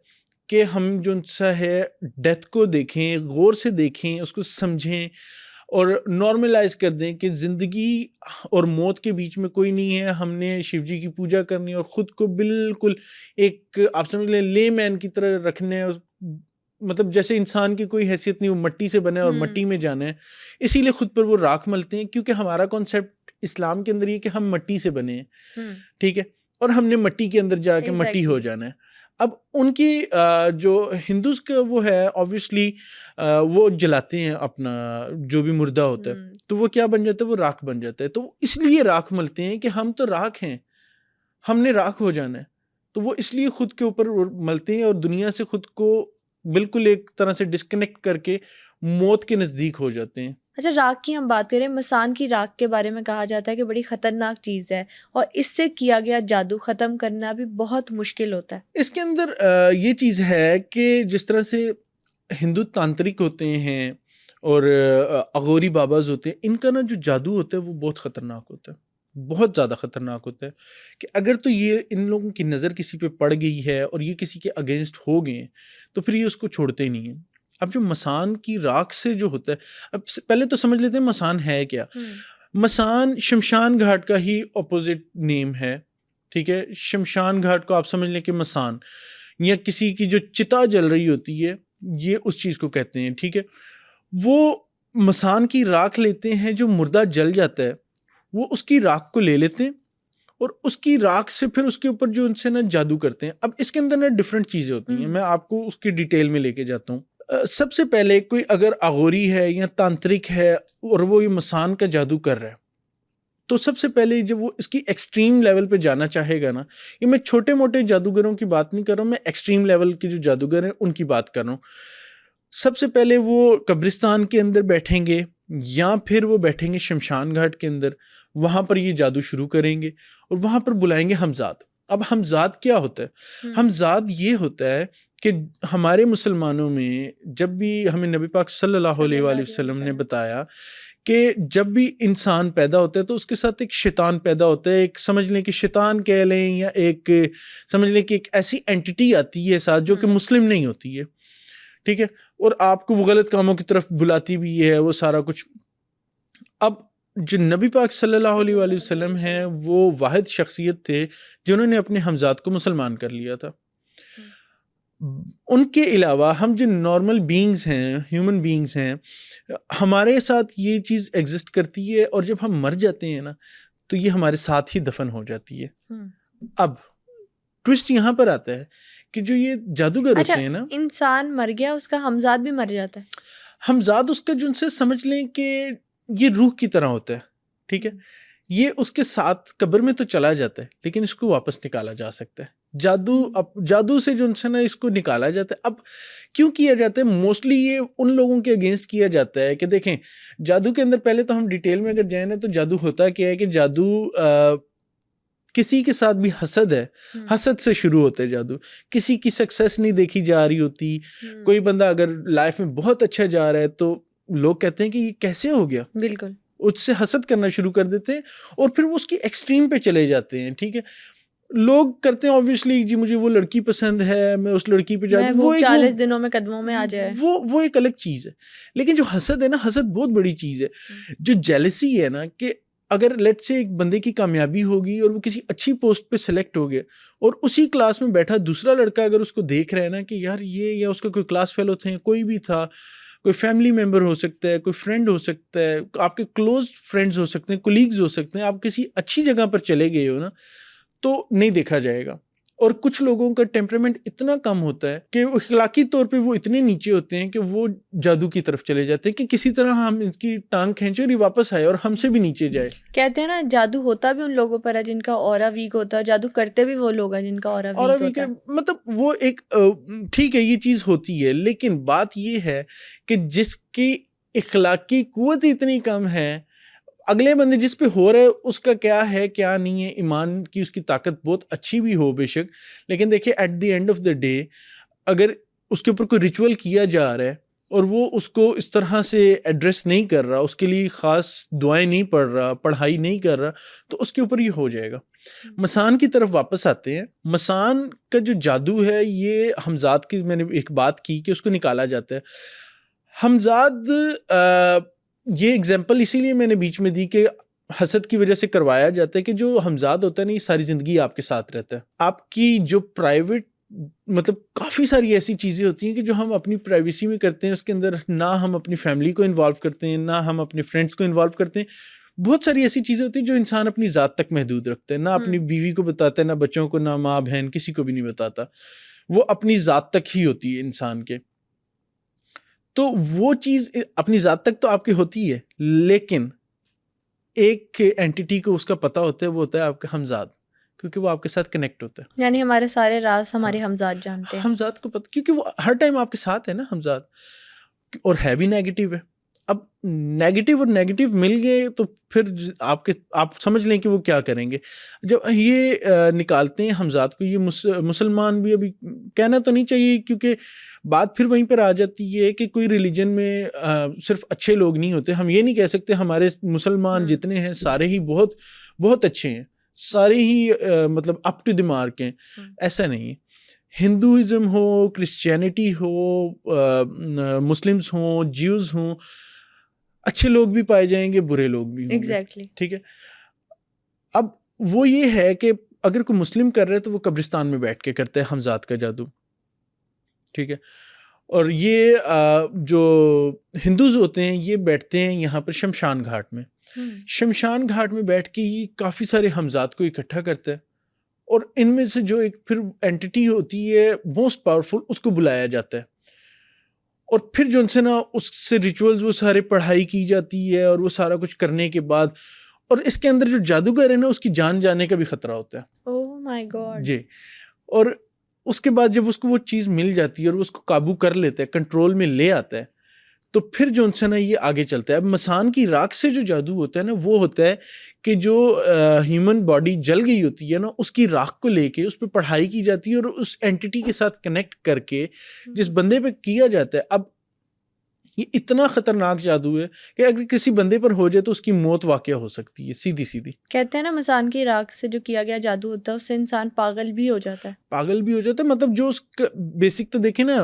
कि हम जो सा है डेथ को देखें, गौर से देखें, उसको समझें और नॉर्मलाइज कर दें कि ज़िंदगी और मौत के बीच में कोई नहीं है। हमने शिव जी की पूजा करनी और ख़ुद को बिल्कुल एक, आप समझ लें, ले मैन की तरह रखना है, मतलब जैसे इंसान की कोई हैसियत नहीं, वो मट्टी से बना है और मट्टी में जाना है। इसीलिए ख़ुद पर वो राख मलते हैं, क्योंकि हमारा कॉन्सेप्ट इस्लाम के अंदर ये कि हम मट्टी से बने हैं, ठीक है, और हमने मट्टी के अंदर जाके मट्टी हो जाना है। अब उनकी जो हिंदूज का वो है ऑब्वियसली वो जलाते हैं अपना जो भी मुर्दा होता है, तो वो क्या बन जाता है, वो राख बन जाता है। तो इसलिए राख मलते हैं कि हम तो राख हैं, हमने राख हो जाना है। तो वो इसलिए खुद के ऊपर मलते हैं और दुनिया से खुद को बिल्कुल एक तरह से डिस्कनेक्ट करके मौत के नज़दीक हो जाते हैं। अच्छा, राख की हम बात करें, मसान की राख के बारे में कहा जाता है कि बड़ी ख़तरनाक चीज़ है और इससे किया गया जादू ख़त्म करना भी बहुत मुश्किल होता है। इसके अंदर ये चीज़ है कि जिस तरह से हिंदू तांत्रिक होते हैं और अघोरी बाबाज होते हैं, इनका ना जो जादू होता है वो बहुत ख़तरनाक होता है, बहुत ज़्यादा ख़तरनाक होता है कि अगर तो ये इन लोगों की नज़र किसी पे पड़ गई है और ये किसी के अगेंस्ट हो गए तो फिर ये उसको छोड़ते ही नहीं हैं। अब जो मसान की राख से जो होता है, अब पहले तो समझ लेते हैं मसान है क्या। मसान शमशान घाट का ही ऑपोजिट नेम है, ठीक है। शमशान घाट को आप समझ लें कि मसान या किसी की जो चिता जल रही होती है, ये उस चीज़ को कहते हैं, ठीक है। वो मसान की राख लेते हैं, जो मुर्दा जल जाता है वो उसकी राख को ले लेते हैं और उसकी राख से फिर उसके ऊपर जो उनसे ना जादू करते हैं। अब इसके अंदर ना डिफरेंट चीज़ें होती हैं, मैं आपको उसकी डिटेल में लेके जाता हूँ। सबसे पहले कोई अगर अघोरी है या तांत्रिक है और वो ये मसान का जादू कर रहा है, तो सबसे पहले जब वो इसकी एक्सट्रीम लेवल पे जाना चाहेगा ना, ये मैं छोटे मोटे जादूगरों की बात नहीं कर रहा हूँ, मैं एक्सट्रीम लेवल के जो जादूगर हैं उनकी बात कर रहा हूँ। सबसे पहले वो कब्रिस्तान के अंदर बैठेंगे या फिर वो बैठेंगे शमशान घाट के अंदर, वहाँ पर ये जादू शुरू करेंगे और वहाँ पर बुलाएंगे हमजाद। अब हमजाद क्या होता है? हमजाद ये होता है कि हमारे मुसलमानों में जब भी हमें नबी पाक सल्लल्लाहु अलैहि वसल्लम ने बताया कि जब भी इंसान पैदा होता है तो उसके साथ एक शैतान पैदा होता है, एक समझ लें कि शैतान कह लें या एक समझ लें कि एक ऐसी एंटिटी आती है साथ जो कि मुस्लिम नहीं होती है, ठीक है, और आपको वो गलत कामों की तरफ बुलाती भी है, वो सारा कुछ। अब जो नबी पाक सल्लल्लाहु अलैहि वसल्लम हैं वो वाहिद शख्सियत थे जिन्होंने अपने हमजाद को मुसलमान कर लिया था। उनके अलावा हम जो नॉर्मल बीइंग्स हैं, ह्यूमन बीइंग्स हैं, हमारे साथ ये चीज़ एग्जिस्ट करती है और जब हम मर जाते हैं ना तो ये हमारे साथ ही दफन हो जाती है। अब ट्विस्ट यहाँ पर आता है कि जो ये जादूगर होते हैं ना, इंसान मर गया, उसका हमजाद भी मर जाता है। हमजाद उसका जो उनसे समझ लें कि ये रूह की तरह होता है, ठीक है। ये उसके साथ कब्र में तो चला जाता है लेकिन इसको वापस निकाला जा सकता है। जादू से जो उनसे ना इसको निकाला जाता है। अब क्यों किया जाता है? मोस्टली ये उन लोगों के अगेंस्ट किया जाता है कि देखें, जादू के अंदर पहले तो हम डिटेल में अगर जाए ना तो जादू होता क्या है कि जादू किसी के साथ भी हसद है, हसद से शुरू होता है जादू। किसी की सक्सेस नहीं देखी जा रही होती, कोई बंदा अगर लाइफ में बहुत अच्छा जा रहा है तो लोग कहते हैं कि ये कैसे हो गया, बिल्कुल उससे हसद करना शुरू कर देते हैं और फिर वो उसकी एक्सट्रीम पे चले जाते हैं, ठीक है। लोग करते हैं ऑब्वियसली जी मुझे वो लड़की पसंद है, मैं उस लड़की पे जाती हूँ, वो 40 दिनों में कदमों में आ जाए, वो एक अलग चीज़ है। लेकिन जो हसद है ना, हसद बहुत बड़ी चीज़ है। जो जेलसी है ना, कि अगर लेट से एक बंदे की कामयाबी होगी और वो किसी अच्छी पोस्ट पे सेलेक्ट हो गया और उसी क्लास में बैठा दूसरा लड़का अगर उसको देख रहा है ना कि यार ये, या उसका कोई क्लास फेलो थे, कोई भी था, कोई फैमिली मेम्बर हो सकता है, कोई फ्रेंड हो सकता है, आपके क्लोज फ्रेंड्स हो सकते हैं, कोलीग्स हो सकते हैं, आप किसी अच्छी जगह पर चले गए हो ना तो नहीं देखा जाएगा। और कुछ लोगों का टेम्परामेंट इतना कम होता है कि अखलाकी तौर पे वो इतने नीचे होते हैं कि वो जादू की तरफ चले जाते हैं कि किसी तरह हम इसकी टांग खींचे और ये वापस आए और हमसे भी नीचे जाए। कहते हैं ना जादू होता भी उन लोगों पर है जिनका ऑरा वीक होता है, जादू करते भी वो लोग हैं जिनका ऑरा वीक होता है। मतलब वो एक ठीक है, ये चीज़ होती है, लेकिन बात ये है कि जिसकी इखलाकी कुव्वत इतनी कम है, अगले बंदे जिस पे हो रहा है उसका क्या है क्या नहीं है, ईमान की उसकी ताकत बहुत अच्छी भी हो बेशक, लेकिन देखिए at the end of the day अगर उसके ऊपर कोई रिचुअल किया जा रहा है और वो उसको इस तरह से एड्रेस नहीं कर रहा, उसके लिए ख़ास दुआएं नहीं पढ़ रहा, पढ़ाई नहीं कर रहा, तो उसके ऊपर ये हो जाएगा। मसान की तरफ वापस आते हैं। मसान का जो जादू है, ये हमजाद की मैंने एक बात की कि उसको निकाला जाता है। हमजाद ये एग्जाम्पल इसीलिए मैंने बीच में दी कि हसद की वजह से करवाया जाता है कि जो हमजाद होता है ना, ये सारी ज़िंदगी आपके साथ रहता है। आपकी जो प्राइवेट मतलब काफ़ी सारी ऐसी चीज़ें होती हैं कि जो हम अपनी प्राइवेसी में करते हैं, उसके अंदर ना हम अपनी फैमिली को इन्वॉल्व करते हैं, ना हम अपने फ्रेंड्स को इन्वॉल्व करते हैं, बहुत सारी ऐसी चीज़ें होती हैं जो इंसान अपनी ज़ात तक महदूद रखते हैं, ना अपनी बीवी को बताता है, ना बच्चों को, ना माँ बहन, किसी को भी नहीं बताता। वो अपनी ज़ात तक ही होती है इंसान के। तो वो चीज़ अपनी ज़ात तक तो आपकी होती है, लेकिन एक एंटिटी को उसका पता होता है, वो होता है आपका हमज़ाद, क्योंकि वो आपके साथ कनेक्ट होता है। यानी हमारे सारे राज हमारे हाँ। हमजाद जानते हैं। हमज़ाद को पता, क्योंकि वो हर टाइम आपके साथ है ना हमज़ाद, और है भी नेगेटिव है। अब नेगेटिव और नेगेटिव मिल गए तो फिर आप समझ लें कि वो क्या करेंगे। जब ये निकालते हैं हमज़ाद को, ये मुसलमान भी, अभी कहना तो नहीं चाहिए क्योंकि बात फिर वहीं पर आ जाती है कि कोई रिलीजन में सिर्फ अच्छे लोग नहीं होते। हम ये नहीं कह सकते हमारे मुसलमान जितने हैं सारे ही बहुत बहुत अच्छे हैं, सारे ही मतलब अप टू द मार्क हैं, ऐसा नहीं है। हिंदुइज्म हो, क्रिश्चियनिटी हो, मुस्लिम्स हों, ज्यूज़ हों, अच्छे लोग भी पाए जाएंगे, बुरे लोग भी होंगे। एग्जैक्टली। ठीक है। अब वो ये है कि अगर कोई मुस्लिम कर रहे है तो वो कब्रिस्तान में बैठ के करते हैं हमज़ाद का जादू। ठीक है। और ये जो हिंदूज होते हैं ये बैठते हैं यहाँ पर शमशान घाट में। शमशान घाट में बैठ के ये काफ़ी सारे हमज़ाद को इकट्ठा करते हैं, और इनमें से जो एक फिर एंटिटी होती है मोस्ट पावरफुल, उसको बुलाया जाता है, और फिर जो उनसे ना उससे रिचुअल्स वो सारे पढ़ाई की जाती है, और वो सारा कुछ करने के बाद, और इसके अंदर जो जादूगर है ना उसकी जान जाने का भी खतरा होता है। Oh my God. जी। और उसके बाद जब उसको वो चीज़ मिल जाती है और वो उसको काबू कर लेता है, कंट्रोल में ले आता है, तो फिर जो उनसे ना ये आगे चलता है। अब मसान की राख से जो जादू होता है ना, वो होता है कि जो ह्यूमन बॉडी जल गई होती है ना, उसकी राख को लेके उस पर पढ़ाई की जाती है, और उस एंटिटी के साथ कनेक्ट करके जिस बंदे पे किया जाता है। अब ये इतना खतरनाक जादू है कि अगर किसी बंदे पर हो जाए तो उसकी मौत वाकया हो सकती है, सीधी सीधी। कहते हैं ना मसान की राख से जो किया गया जादू होता है उससे इंसान पागल भी हो जाता है। पागल भी हो जाता है, मतलब जो उसका बेसिक तो देखे ना,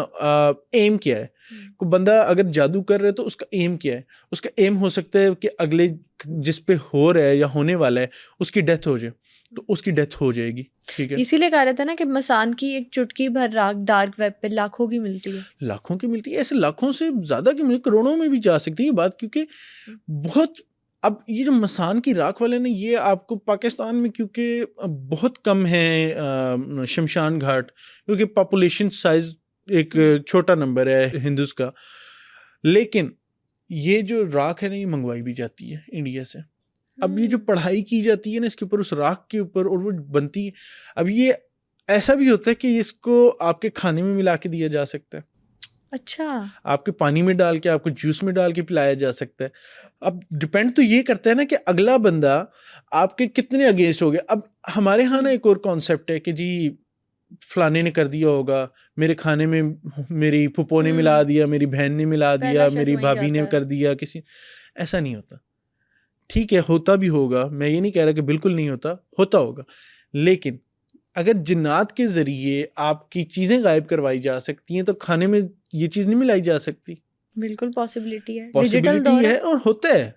एम क्या है। कोई बंदा अगर जादू कर रहा है तो उसका एम क्या है। उसका एम हो सकता है कि अगले जिस पे हो रहा है या होने वाला है उसकी डेथ हो जाए, तो उसकी डेथ हो जाएगी। ठीक है। इसीलिए कहा रहता है ना कि मसान की एक चुटकी भर राख डार्क वेब पे लाखों की मिलती है। लाखों की मिलती है, ऐसे लाखों से ज्यादा की मिलती, करोड़ों में भी जा सकती है बात, क्योंकि बहुत। अब ये जो मसान की राख वाले ना, ये आपको पाकिस्तान में क्योंकि बहुत कम है शमशान घाट, क्योंकि पॉपुलेशन साइज एक छोटा नंबर है हिंदूज का, लेकिन ये जो राख है ना ये मंगवाई भी जाती है इंडिया से। अब ये जो पढ़ाई की जाती है ना इसके ऊपर, उस राख के ऊपर, और वो बनती है। अब ये ऐसा भी होता है कि इसको आपके खाने में मिला के दिया जा सकता है। अच्छा। आपके पानी में डाल के, आपको जूस में डाल के पिलाया जा सकता है। अब डिपेंड तो ये करता है ना कि अगला बंदा आपके कितने अगेंस्ट हो गया। अब हमारे यहाँ ना एक और कॉन्सेप्ट है कि जी फलाने ने कर दिया होगा, मेरे खाने में मेरी फुप्पो ने मिला दिया, मेरी बहन ने मिला दिया, मेरी भाभी ने कर दिया, किसी। ऐसा नहीं होता। ठीक है, होता भी होगा, मैं ये नहीं कह रहा कि बिल्कुल नहीं होता, होता होगा, लेकिन अगर जिन्नात के जरिए आपकी चीजें गायब करवाई जा सकती हैं तो खाने में ये चीज नहीं मिलाई जा सकती। बिल्कुल पॉसिबिलिटी है, पॉसिबिलिटी है और होता है।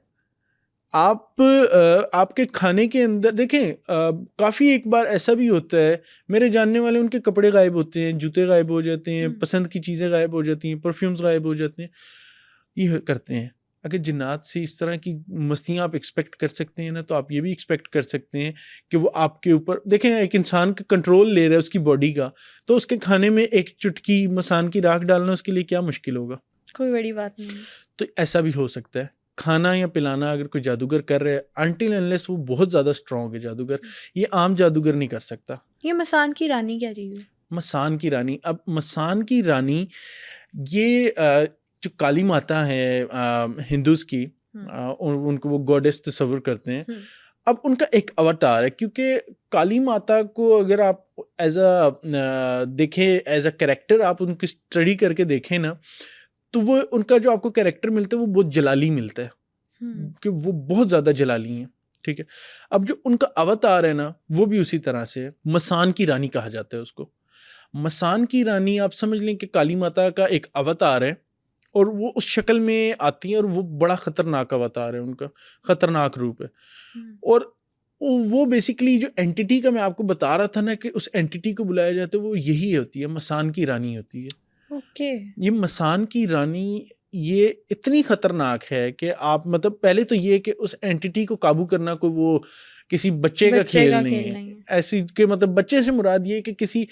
आप आपके खाने के अंदर देखें, काफ़ी एक बार ऐसा भी होता है, मेरे जानने वाले उनके कपड़े गायब होते हैं, जूते गायब हो जाते हैं, पसंद की चीज़ें गायब हो जाती हैं, परफ्यूम्स गायब हो जाते हैं, ये करते हैं। अगर जिन्नात से इस तरह की मस्तियाँ आप एक्सपेक्ट कर सकते हैं ना, तो आप ये भी एक्सपेक्ट कर सकते हैं कि वो आपके ऊपर, देखें एक इंसान का कंट्रोल ले रहा है उसकी बॉडी का, तो उसके खाने में एक चुटकी मसान की राख डालना उसके लिए क्या मुश्किल होगा, कोई बड़ी बात नहीं। तो ऐसा भी हो सकता है। खाना या पिलाना अगर कोई जादूगर कर रहा है, अनटिल अनलेस वो बहुत ज़्यादा स्ट्रॉन्ग है जादूगर, ये आम जादूगर नहीं कर सकता। ये मसान की रानी क्या चीज़ है? मसान की रानी, अब मसान की रानी ये जो काली माता है हिंदूज़ की, उनको वो गॉडेस तस्वर करते हैं। अब उनका एक अवतार है, क्योंकि काली माता को अगर आप एज अ देखें, एज अ कैरेक्टर आप उनकी स्टडी करके देखें ना, तो वो उनका जो आपको कैरेक्टर मिलता है वो बहुत जलाली मिलता है, कि वो बहुत ज़्यादा जलाली हैं। ठीक है। अब जो उनका अवतार है ना वो भी उसी तरह से है, मसान की रानी कहा जाता है उसको। मसान की रानी आप समझ लें कि काली माता का एक अवतार है, और वो उस शक्ल में आती है, और वो बड़ा ख़तरनाक अवतार है, उनका ख़तरनाक रूप है। और वो बेसिकली जो एंटिटी का मैं आपको बता रहा था ना कि उस एंटिटी को बुलाया जाता है, वो यही होती है, मसान की रानी होती है। ओके। ये मसान की रानी ये इतनी खतरनाक है कि आप मतलब पहले तो ये कि उस एंटिटी को काबू करना कोई वो किसी बच्चे का खेल नहीं है। ऐसी कि मतलब बच्चे से मुराद ये कि किसी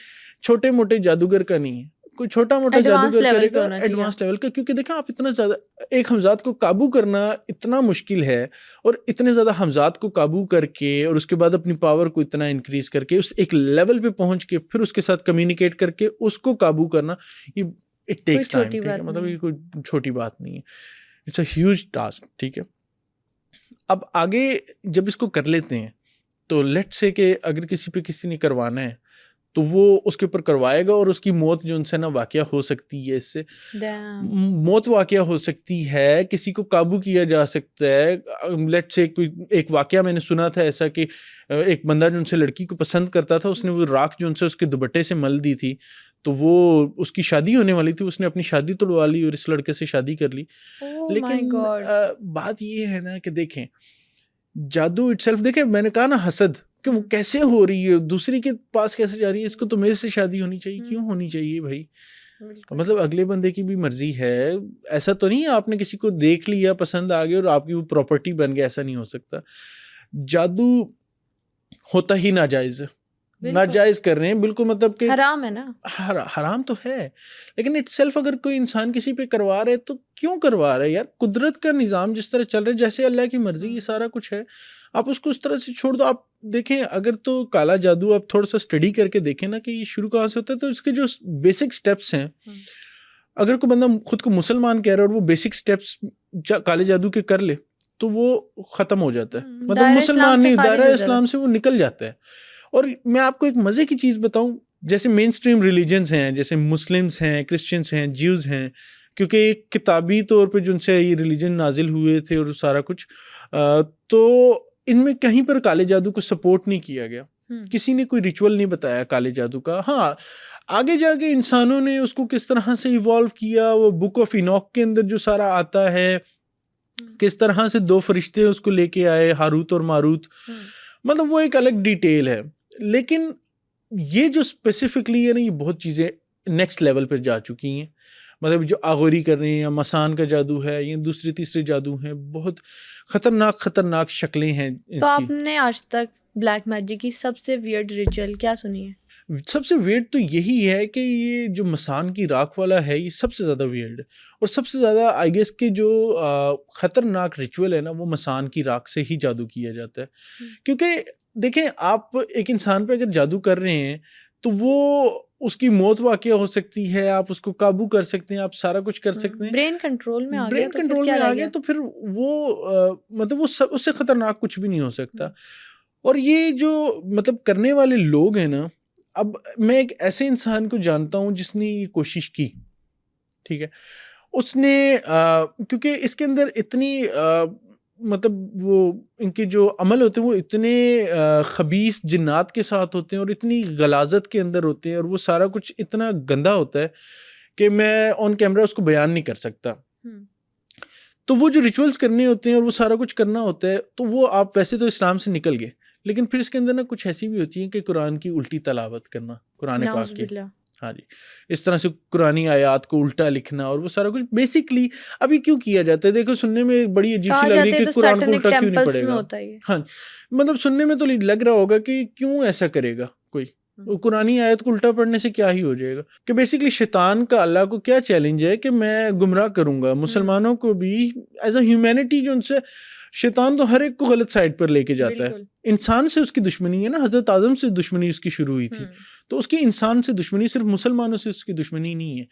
छोटे मोटे जादूगर का नहीं है, कोई छोटा मोटा एडवांस जादूगर लेवल पे करेगा होना चाहिए। एडवांस लेवल का, क्योंकि देखा आप इतना ज्यादा एक हमजाद को काबू करना इतना मुश्किल है, और इतने ज्यादा हमजाद को काबू करके और उसके बाद अपनी पावर को इतना इंक्रीज करके उस एक लेवल पे पहुंच के फिर उसके साथ कम्युनिकेट करके उसको काबू करना, ये इट टेक्स टाइम, ठीक है, मतलब ये कोई छोटी बात नहीं है, इट्स अ ह्यूज टास्क, ठीक है। अब आगे जब इसको कर लेते हैं तो लेट्स से कि अगर किसी पे किसी ने करवाना है तो वो उसके ऊपर करवाएगा, और उसकी मौत जो उनसे ना वाकया हो सकती है, इससे मौत वाकया हो सकती है, किसी को काबू किया जा सकता है। लेट्स से कोई एक वाकया मैंने सुना था ऐसा कि एक बंदा जो उनसे लड़की को पसंद करता था, उसने वो राख जो उनसे उसके दुपट्टे से मल दी थी, तो वो उसकी शादी होने वाली थी, उसने अपनी शादी तोड़वा ली और इस लड़के से शादी कर ली। लेकिन बात ये है ना कि देखें जादू इटसेल्फ, देखें मैंने कहा ना हसद, कि वो कैसे हो रही है, दूसरी के पास कैसे जा रही है, इसको तो मेरे से शादी होनी चाहिए, क्यों होनी चाहिए भाई, मतलब अगले बंदे की भी मर्जी है, ऐसा तो नहीं है आपने किसी को देख लिया पसंद आ गया और आपकी वो प्रॉपर्टी बन गया, ऐसा नहीं हो सकता। जादू होता ही नाजायज, नाजायज कर रहे हैं बिल्कुल, मतलब कि हराम है ना, हराम तो है, लेकिन इटसेल्फ अगर कोई इंसान किसी पे करवा रहा है तो क्यों करवा रहा है यार, कुदरत का निज़ाम जिस तरह चल रहा है, जैसे अल्लाह की मर्जी ये सारा कुछ है, आप उसको उस तरह से छोड़ दो। आप देखें अगर तो काला जादू आप थोड़ा सा स्टडी करके देखें ना कि ये शुरू कहाँ से होता है, तो इसके जो बेसिक स्टेप्स हैं, अगर कोई बंदा खुद को मुसलमान कह रहा है और वो बेसिक स्टेप्स काले जादू के कर ले तो वो ख़त्म हो जाता है, मतलब मुसलमान नहीं, दायरा इस्लाम से वो निकल जाता है। और मैं आपको एक मज़े की चीज़ बताऊं, जैसे मेन स्ट्रीम रिलीजन्स हैं, जैसे मुस्लिम्स हैं, क्रिश्चियंस हैं, ज्यूज़ हैं, क्योंकि एक किताबी तौर पे जो उनसे ये रिलीजन नाजिल हुए थे और सारा कुछ, तो इनमें कहीं पर काले जादू को सपोर्ट नहीं किया गया, किसी ने कोई रिचुअल नहीं बताया काले जादू का। हाँ, आगे जाके इंसानों ने उसको किस तरह से इवॉल्व किया, वो बुक ऑफ इनॉक के अंदर जो सारा आता है, किस तरह से दो फरिश्ते उसको लेके आए, हारूत और मारूत, मतलब वो एक अलग डिटेल है। लेकिन ये जो स्पेसिफिकली है ना, ये बहुत चीज़ें नेक्स्ट लेवल पर जा चुकी हैं, मतलब जो आगोरी कर रहे हैं या मसान का जादू है या दूसरे तीसरे जादू हैं, बहुत खतरनाक शक्लें हैं इनकी। तो आपने आज तक ब्लैक मैजिक की सबसे वियर्ड रिचुअल क्या सुनी है? सबसे वियर्ड तो यही है कि ये जो मसान की राख वाला है, ये सबसे ज़्यादा वियर्ड है, और सबसे ज़्यादा आई गेस के जो ख़तरनाक रिचुअल है ना, वो मसान की राख से ही जादू किया जाता है। क्योंकि देखें आप एक इंसान पे अगर जादू कर रहे हैं तो वो उसकी मौत वाक़या हो सकती है, आप उसको काबू कर सकते हैं, आप सारा कुछ कर सकते हैं, ब्रेन कंट्रोल में आ गया, ब्रेन कंट्रोल में आ गया तो फिर वो मतलब वो उससे ख़तरनाक कुछ भी नहीं हो सकता। और ये जो मतलब करने वाले लोग हैं ना, अब मैं एक ऐसे इंसान को जानता हूँ जिसने ये कोशिश की, ठीक है, उसने क्योंकि इसके अंदर इतनी मतलब वो इनके जो अमल होते हैं वो इतने खबीस जिन्नात के साथ होते हैं और इतनी गलाजत के अंदर होते हैं, और वो सारा कुछ इतना गंदा होता है कि मैं ऑन कैमरा उसको बयान नहीं कर सकता। तो वो जो रिचुअल्स करने होते हैं और वो सारा कुछ करना होता है, तो वो आप वैसे तो इस्लाम से निकल गए, लेकिन फिर इसके अंदर ना कुछ ऐसी भी होती है कि कुरान की उल्टी तलावत करना, कुरान पाक की, हाँ जी, इस तरह से कुरानी आयात को उल्टा लिखना, और वो सारा कुछ बेसिकली अभी क्यों किया जाता है, देखो सुनने में बड़ी अजीब सी लग रही है कि कुरान को उल्टा क्यों नहीं पड़ेगा, हाँ मतलब सुनने में तो लग रहा होगा कि क्यों ऐसा करेगा कोई, कुरानी आयत को उल्टा पढ़ने से क्या ही हो जाएगा, कि बेसिकली शैतान का अल्लाह को क्या चैलेंज है कि मैं गुमराह करूंगा मुसलमानों को भी एज अ ह्यूमैनिटी, जो उनसे शैतान तो हर एक को गलत साइड पर लेके जाता है, इंसान से उसकी दुश्मनी है ना, हजरत आदम से दुश्मनी उसकी शुरू हुई थी, तो उसकी इंसान से दुश्मनी, सिर्फ मुसलमानों से उसकी दुश्मनी नहीं है,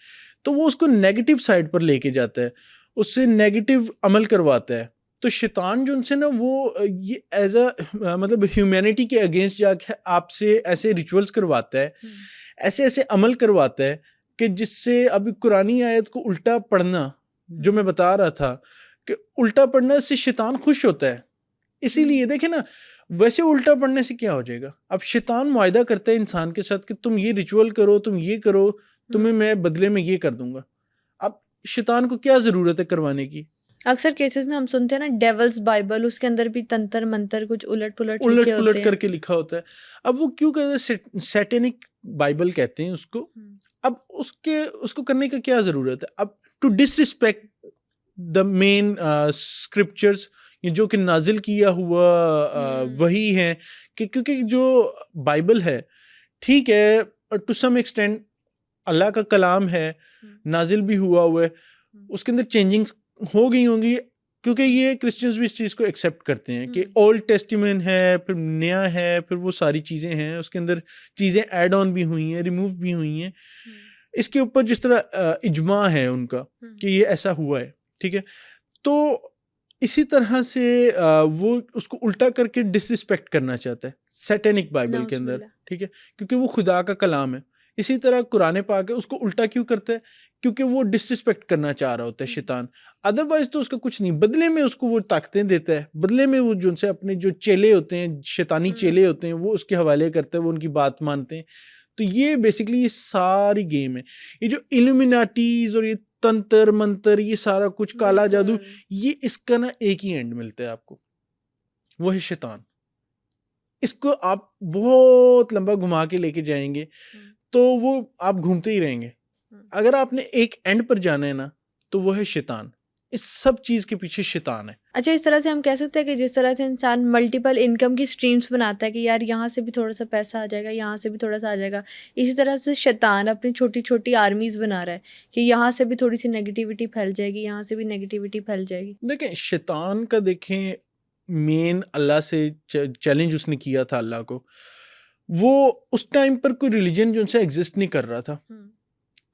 तो वो उसको नेगेटिव साइड पर लेके जाता है, उससे नेगेटिव अमल करवाता है। तो शैतान जो उनसे ना वो ये एज अ मतलब ह्यूमैनिटी के अगेंस्ट जाके आपसे ऐसे रिचुअल्स करवाता है, ऐसे ऐसे अमल करवाता है कि जिससे अभी कुरानी आयत को उल्टा पढ़ना, जो मैं बता रहा था कि उल्टा पढ़ने से शैतान खुश होता है, इसीलिए देखें ना, वैसे उल्टा पढ़ने से क्या हो जाएगा, अब शैतान मुआयदा करता है इंसान के साथ कि तुम ये रिचुअल करो, तुम ये करो, तुम्हें मैं बदले में ये कर दूंगा। अब शैतान को क्या ज़रूरत है करवाने की? अक्सर केसेस में हम सुनते हैं ना डेविल्स बाइबल, उसके अंदर भी तंत्र मंत्र कुछ उलट पुलट करके लिखा होता है। अब वो क्यों कहते हैं, सैटेनिक बाइबल कहते हैं उसको। अब उसको करने का क्या ज़रूरत है? अब to disrespect the main scriptures, ये जो कि नाजिल किया हुआ वही है कि क्योंकि जो बाइबल है ठीक है टू सम एक्सटेंट अल्लाह का कलाम है, नाजिल भी हुआ है, उसके अंदर चेंजिंग्स हो गई होंगी क्योंकि ये क्रिश्चियंस भी इस चीज़ को एक्सेप्ट करते हैं कि ओल्ड टेस्टिमेंट है, फिर नया है, फिर वो सारी चीज़ें हैं, उसके अंदर चीज़ें ऐड ऑन भी हुई हैं, रिमूव भी हुई हैं। इसके ऊपर जिस तरह इजमा है उनका कि ये ऐसा हुआ है, ठीक है, तो इसी तरह से वो उसको उल्टा करके डिसरिस्पेक्ट करना चाहता है सैटेनिक बाइबल के अंदर, ठीक है, क्योंकि वो खुदा का कलाम है। इसी तरह कुरान पाक है, उसको उल्टा क्यों करता है? क्योंकि वो डिसरिस्पेक्ट करना चाह रहा होता है शैतान। अदरवाइज तो उसका कुछ नहीं, बदले में उसको वो ताकतें देता है, बदले में वो जो उनसे अपने जो चेले होते हैं, शैतानी चेले होते हैं, वो उसके हवाले करता है, वो उनकी बात मानते हैं। तो ये बेसिकली ये सारी गेम है। ये जो इल्यूमिनाटीज और ये तंत्र मंत्र, ये सारा कुछ काला जादू, ये इसका ना एक ही एंड मिलता है आपको, वो है शैतान। इसको आप बहुत लंबा घुमा के लेके जाएंगे तो वो आप घूमते ही रहेंगे। अगर आपने एक एंड पर जाना है ना तो वो है शैतान। इस सब चीज के पीछे शैतान है। अच्छा, इस तरह से हम कह सकते हैं कि जिस तरह से इंसान मल्टीपल इनकम की स्ट्रीम्स बनाता है कि यार यहाँ से भी थोड़ा सा पैसा आ जाएगा, यहाँ से भी थोड़ा सा आ जाएगा, इसी तरह से शैतान अपनी छोटी छोटी आर्मीज बना रहा है कि यहाँ से भी थोड़ी सी नेगेटिविटी फैल जाएगी, यहाँ से भी नेगेटिविटी फैल जाएगी। देखें शैतान का, देखें मेन अल्लाह से चैलेंज उसने किया था अल्लाह को। वो उस टाइम पर कोई रिलीजन जो उनसे एग्जिस्ट नहीं कर रहा था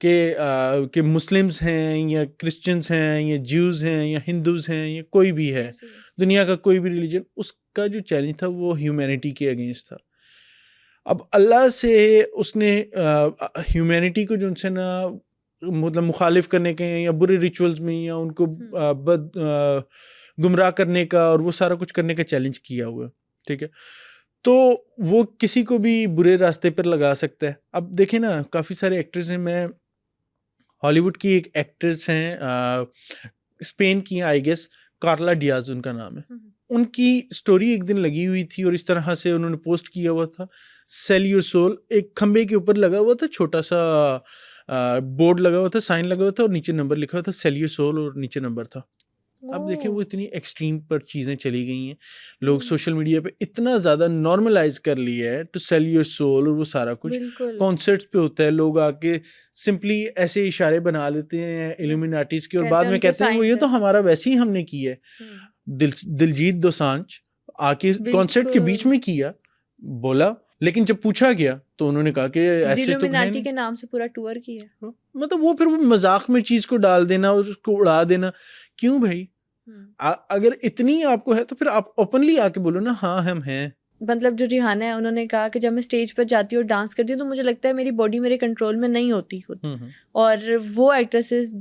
कि मुस्लिम्स हैं या क्रिश्चियंस हैं या ज्यूज़ हैं या हिंदूज़ हैं या कोई भी है, दुनिया का कोई भी रिलीजन, उसका जो चैलेंज था वो ह्यूमैनिटी के अगेंस्ट था। अब अल्लाह से उसने ह्यूमैनिटी को जो उनसे ना मतलब मुखालिफ करने के या बुरे रिचुअल्स में या उनको गुमराह करने का और वो सारा कुछ करने का चैलेंज किया हुआ है, ठीक है। तो वो किसी को भी बुरे रास्ते पर लगा सकता है। अब देखें ना, काफ़ी सारे एक्टर्स हैं, मैं हॉलीवुड की एक एक्ट्रेस हैं स्पेन की, आई गेस कार्ला डियाज उनका नाम है। उनकी स्टोरी एक दिन लगी हुई थी और इस तरह से उन्होंने पोस्ट किया हुआ था, सेल योर सोल, एक खंबे के ऊपर लगा हुआ था, छोटा सा बोर्ड लगा हुआ था, साइन लगा हुआ था और नीचे नंबर लिखा हुआ था, सेल योर सोल, और नीचे नंबर था। अब देखिए वो इतनी एक्सट्रीम पर चीज़ें चली गई हैं, लोग सोशल मीडिया पे इतना ज़्यादा नॉर्मलाइज कर लिया है टू सेल योर सोल, और वो सारा कुछ कॉन्सर्ट्स पे होता है, लोग आके सिंपली ऐसे इशारे बना लेते हैं इल्यूमिनाटीज के और बाद में कहते हैं वो ये तो हमारा वैसे ही हमने किया है। दिलजीत दोसांझ आके कॉन्सर्ट के बीच में किया, बोला, लेकिन जब पूछा गया तो उन्होंने कहा कि ऐसे तो है के नाम से पूरा टूर किया। मतलब वो फिर वो मजाक में चीज को डाल देना और उसको उड़ा देना, क्यों भाई? अगर इतनी आपको है तो फिर आप ओपनली आके बोलो ना, हाँ हम हैं। मतलब जो रिहाना है, उन्होंने कहा कि जब मैं स्टेज पर जाती हूँ और डांस करती हूँ तो मुझे लगता है मेरी बॉडी मेरे कंट्रोल में नहीं होती खुद। और वो एक्ट्रेसेस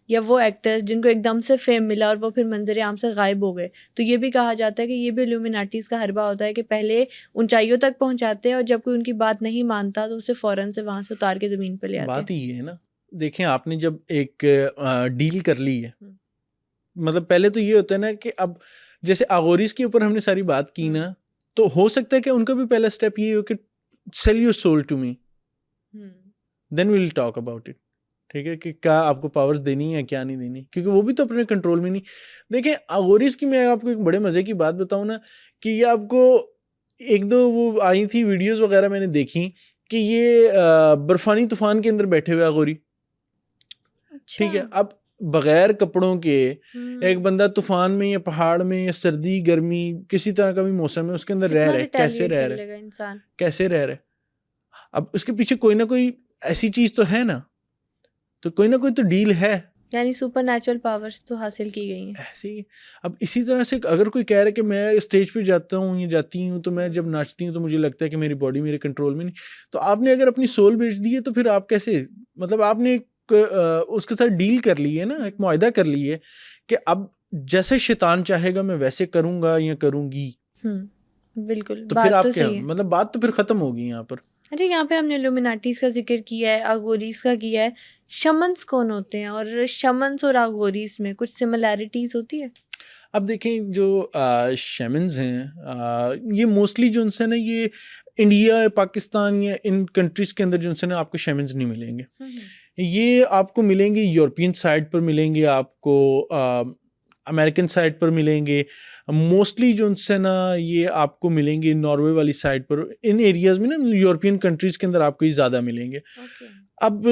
या वो एक्टर्स जिनको एकदम से फेम मिला और वो फिर मंजर आम से गायब हो गए, तो ये भी कहा जाता है कि ये भी इल्यूमिनाटीज का हरबा होता है कि पहले ऊंचाइयों तक पहुंचाते हैं और जब कोई उनकी बात नहीं मानता तो उसे फौरन से वहां से उतार के जमीन पर ले आते हैं। बात ही है ना, देखें आपने जब एक डील कर ली है, मतलब पहले तो ये होता है ना कि अब जैसे आगोरीज के ऊपर हमने सारी बात की ना, तो हो सकता है कि उनका भी पहला स्टेप ये हो कि sell your soul to me, then we will talk about it, ठीक है, कि क्या आपको पावर्स देनी है क्या नहीं देनी, क्योंकि वो भी तो अपने कंट्रोल में नहीं। देखें आगोरीज की मैं आपको एक बड़े मजे की बात बताऊं ना, कि ये आपको एक दो वो आई थी वीडियोस वगैरह मैंने देखी कि ये बर्फानी तूफान के अंदर बैठे हुए आगोरी, ठीक है, अब बगैर कपड़ों के एक बंदा तूफान में या पहाड़ में या सर्दी गर्मी किसी तरह का भी मौसम है उसके अंदर रह रहे, कैसे रह रहे इंसान, कैसे रह रहे? अब उसके पीछे कोई ना कोई ऐसी चीज तो है ना, तो कोई ना कोई तो डील है, यानी सुपर नेचुरल पावर्स तो हासिल की गई हैं ऐसे ही। अब इसी तरह से अगर कोई कह रहा है कि मैं स्टेज पे जाता हूँ या जाती हूँ तो मैं जब नाचती हूँ तो मुझे लगता है कि मेरी बॉडी मेरे कंट्रोल में नहीं, तो आपने अगर अपनी सोल बेच दी है तो फिर आप कैसे, मतलब आपने उसके साथ डील कर ली है ना, एक मुआहदा कर ली है कि अब जैसे शैतान चाहेगा मैं वैसे करूंगा या करूंगी। बिल्कुल, तो फिर आप क्या, मतलब बात तो फिर खत्म होगी यहाँ पर। अच्छा, यहाँ पे हमने इल्यूमिनाटीज का जिक्र किया है, आगोरीज का किया है, शमन्स कौन होते हैं और शमन्स और आगोरीज में कुछ सिमिलैरिटीज होती है? अब देखें जो शमन्स हैं ये मोस्टली जो उनसे ना ये इंडिया पाकिस्तान या इन कंट्रीज़ के अंदर जो उनसे ना आपको शमन्स नहीं मिलेंगे। ये आपको मिलेंगे यूरोपियन साइड पर, मिलेंगे आपको अमेरिकन साइड पर मिलेंगे, मोस्टली जो उनसे ना ये आपको मिलेंगे नॉर्वे वाली साइड पर। इन एरियाज़ में ना यूरोपियन कंट्रीज़ के अंदर आपको ये ज़्यादा मिलेंगे। अब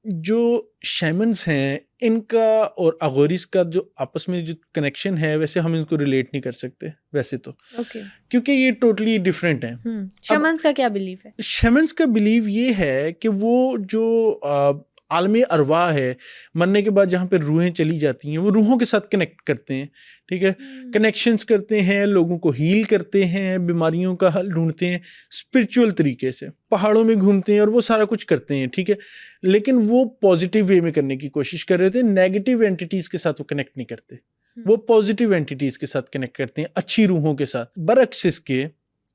जो शैमन्स हैं इनका और अगोरिस का जो आपस में जो कनेक्शन है, वैसे हम इनको रिलेट नहीं कर सकते वैसे तो, क्योंकि ये टोटली डिफरेंट हैं। शैमन्स का क्या बिलीव है? शैमन्स का बिलीव ये है कि वो जो आलमी अरवाह है, मरने के बाद जहाँ पे रूहें चली जाती हैं, वो रूहों के साथ कनेक्ट करते हैं, ठीक है, कनेक्शंस करते हैं, लोगों को हील करते हैं, बीमारियों का हल ढूंढते हैं स्पिरिचुअल तरीके से, पहाड़ों में घूमते हैं और वो सारा कुछ करते हैं, ठीक है। लेकिन वो पॉजिटिव वे में करने की कोशिश कर रहे थे, नेगेटिव एंटिटीज़ के साथ वो कनेक्ट नहीं करते, वो पॉजिटिव एंटिटीज़ के साथ कनेक्ट करते हैं, अच्छी रूहों के साथ। बरअक्स इसके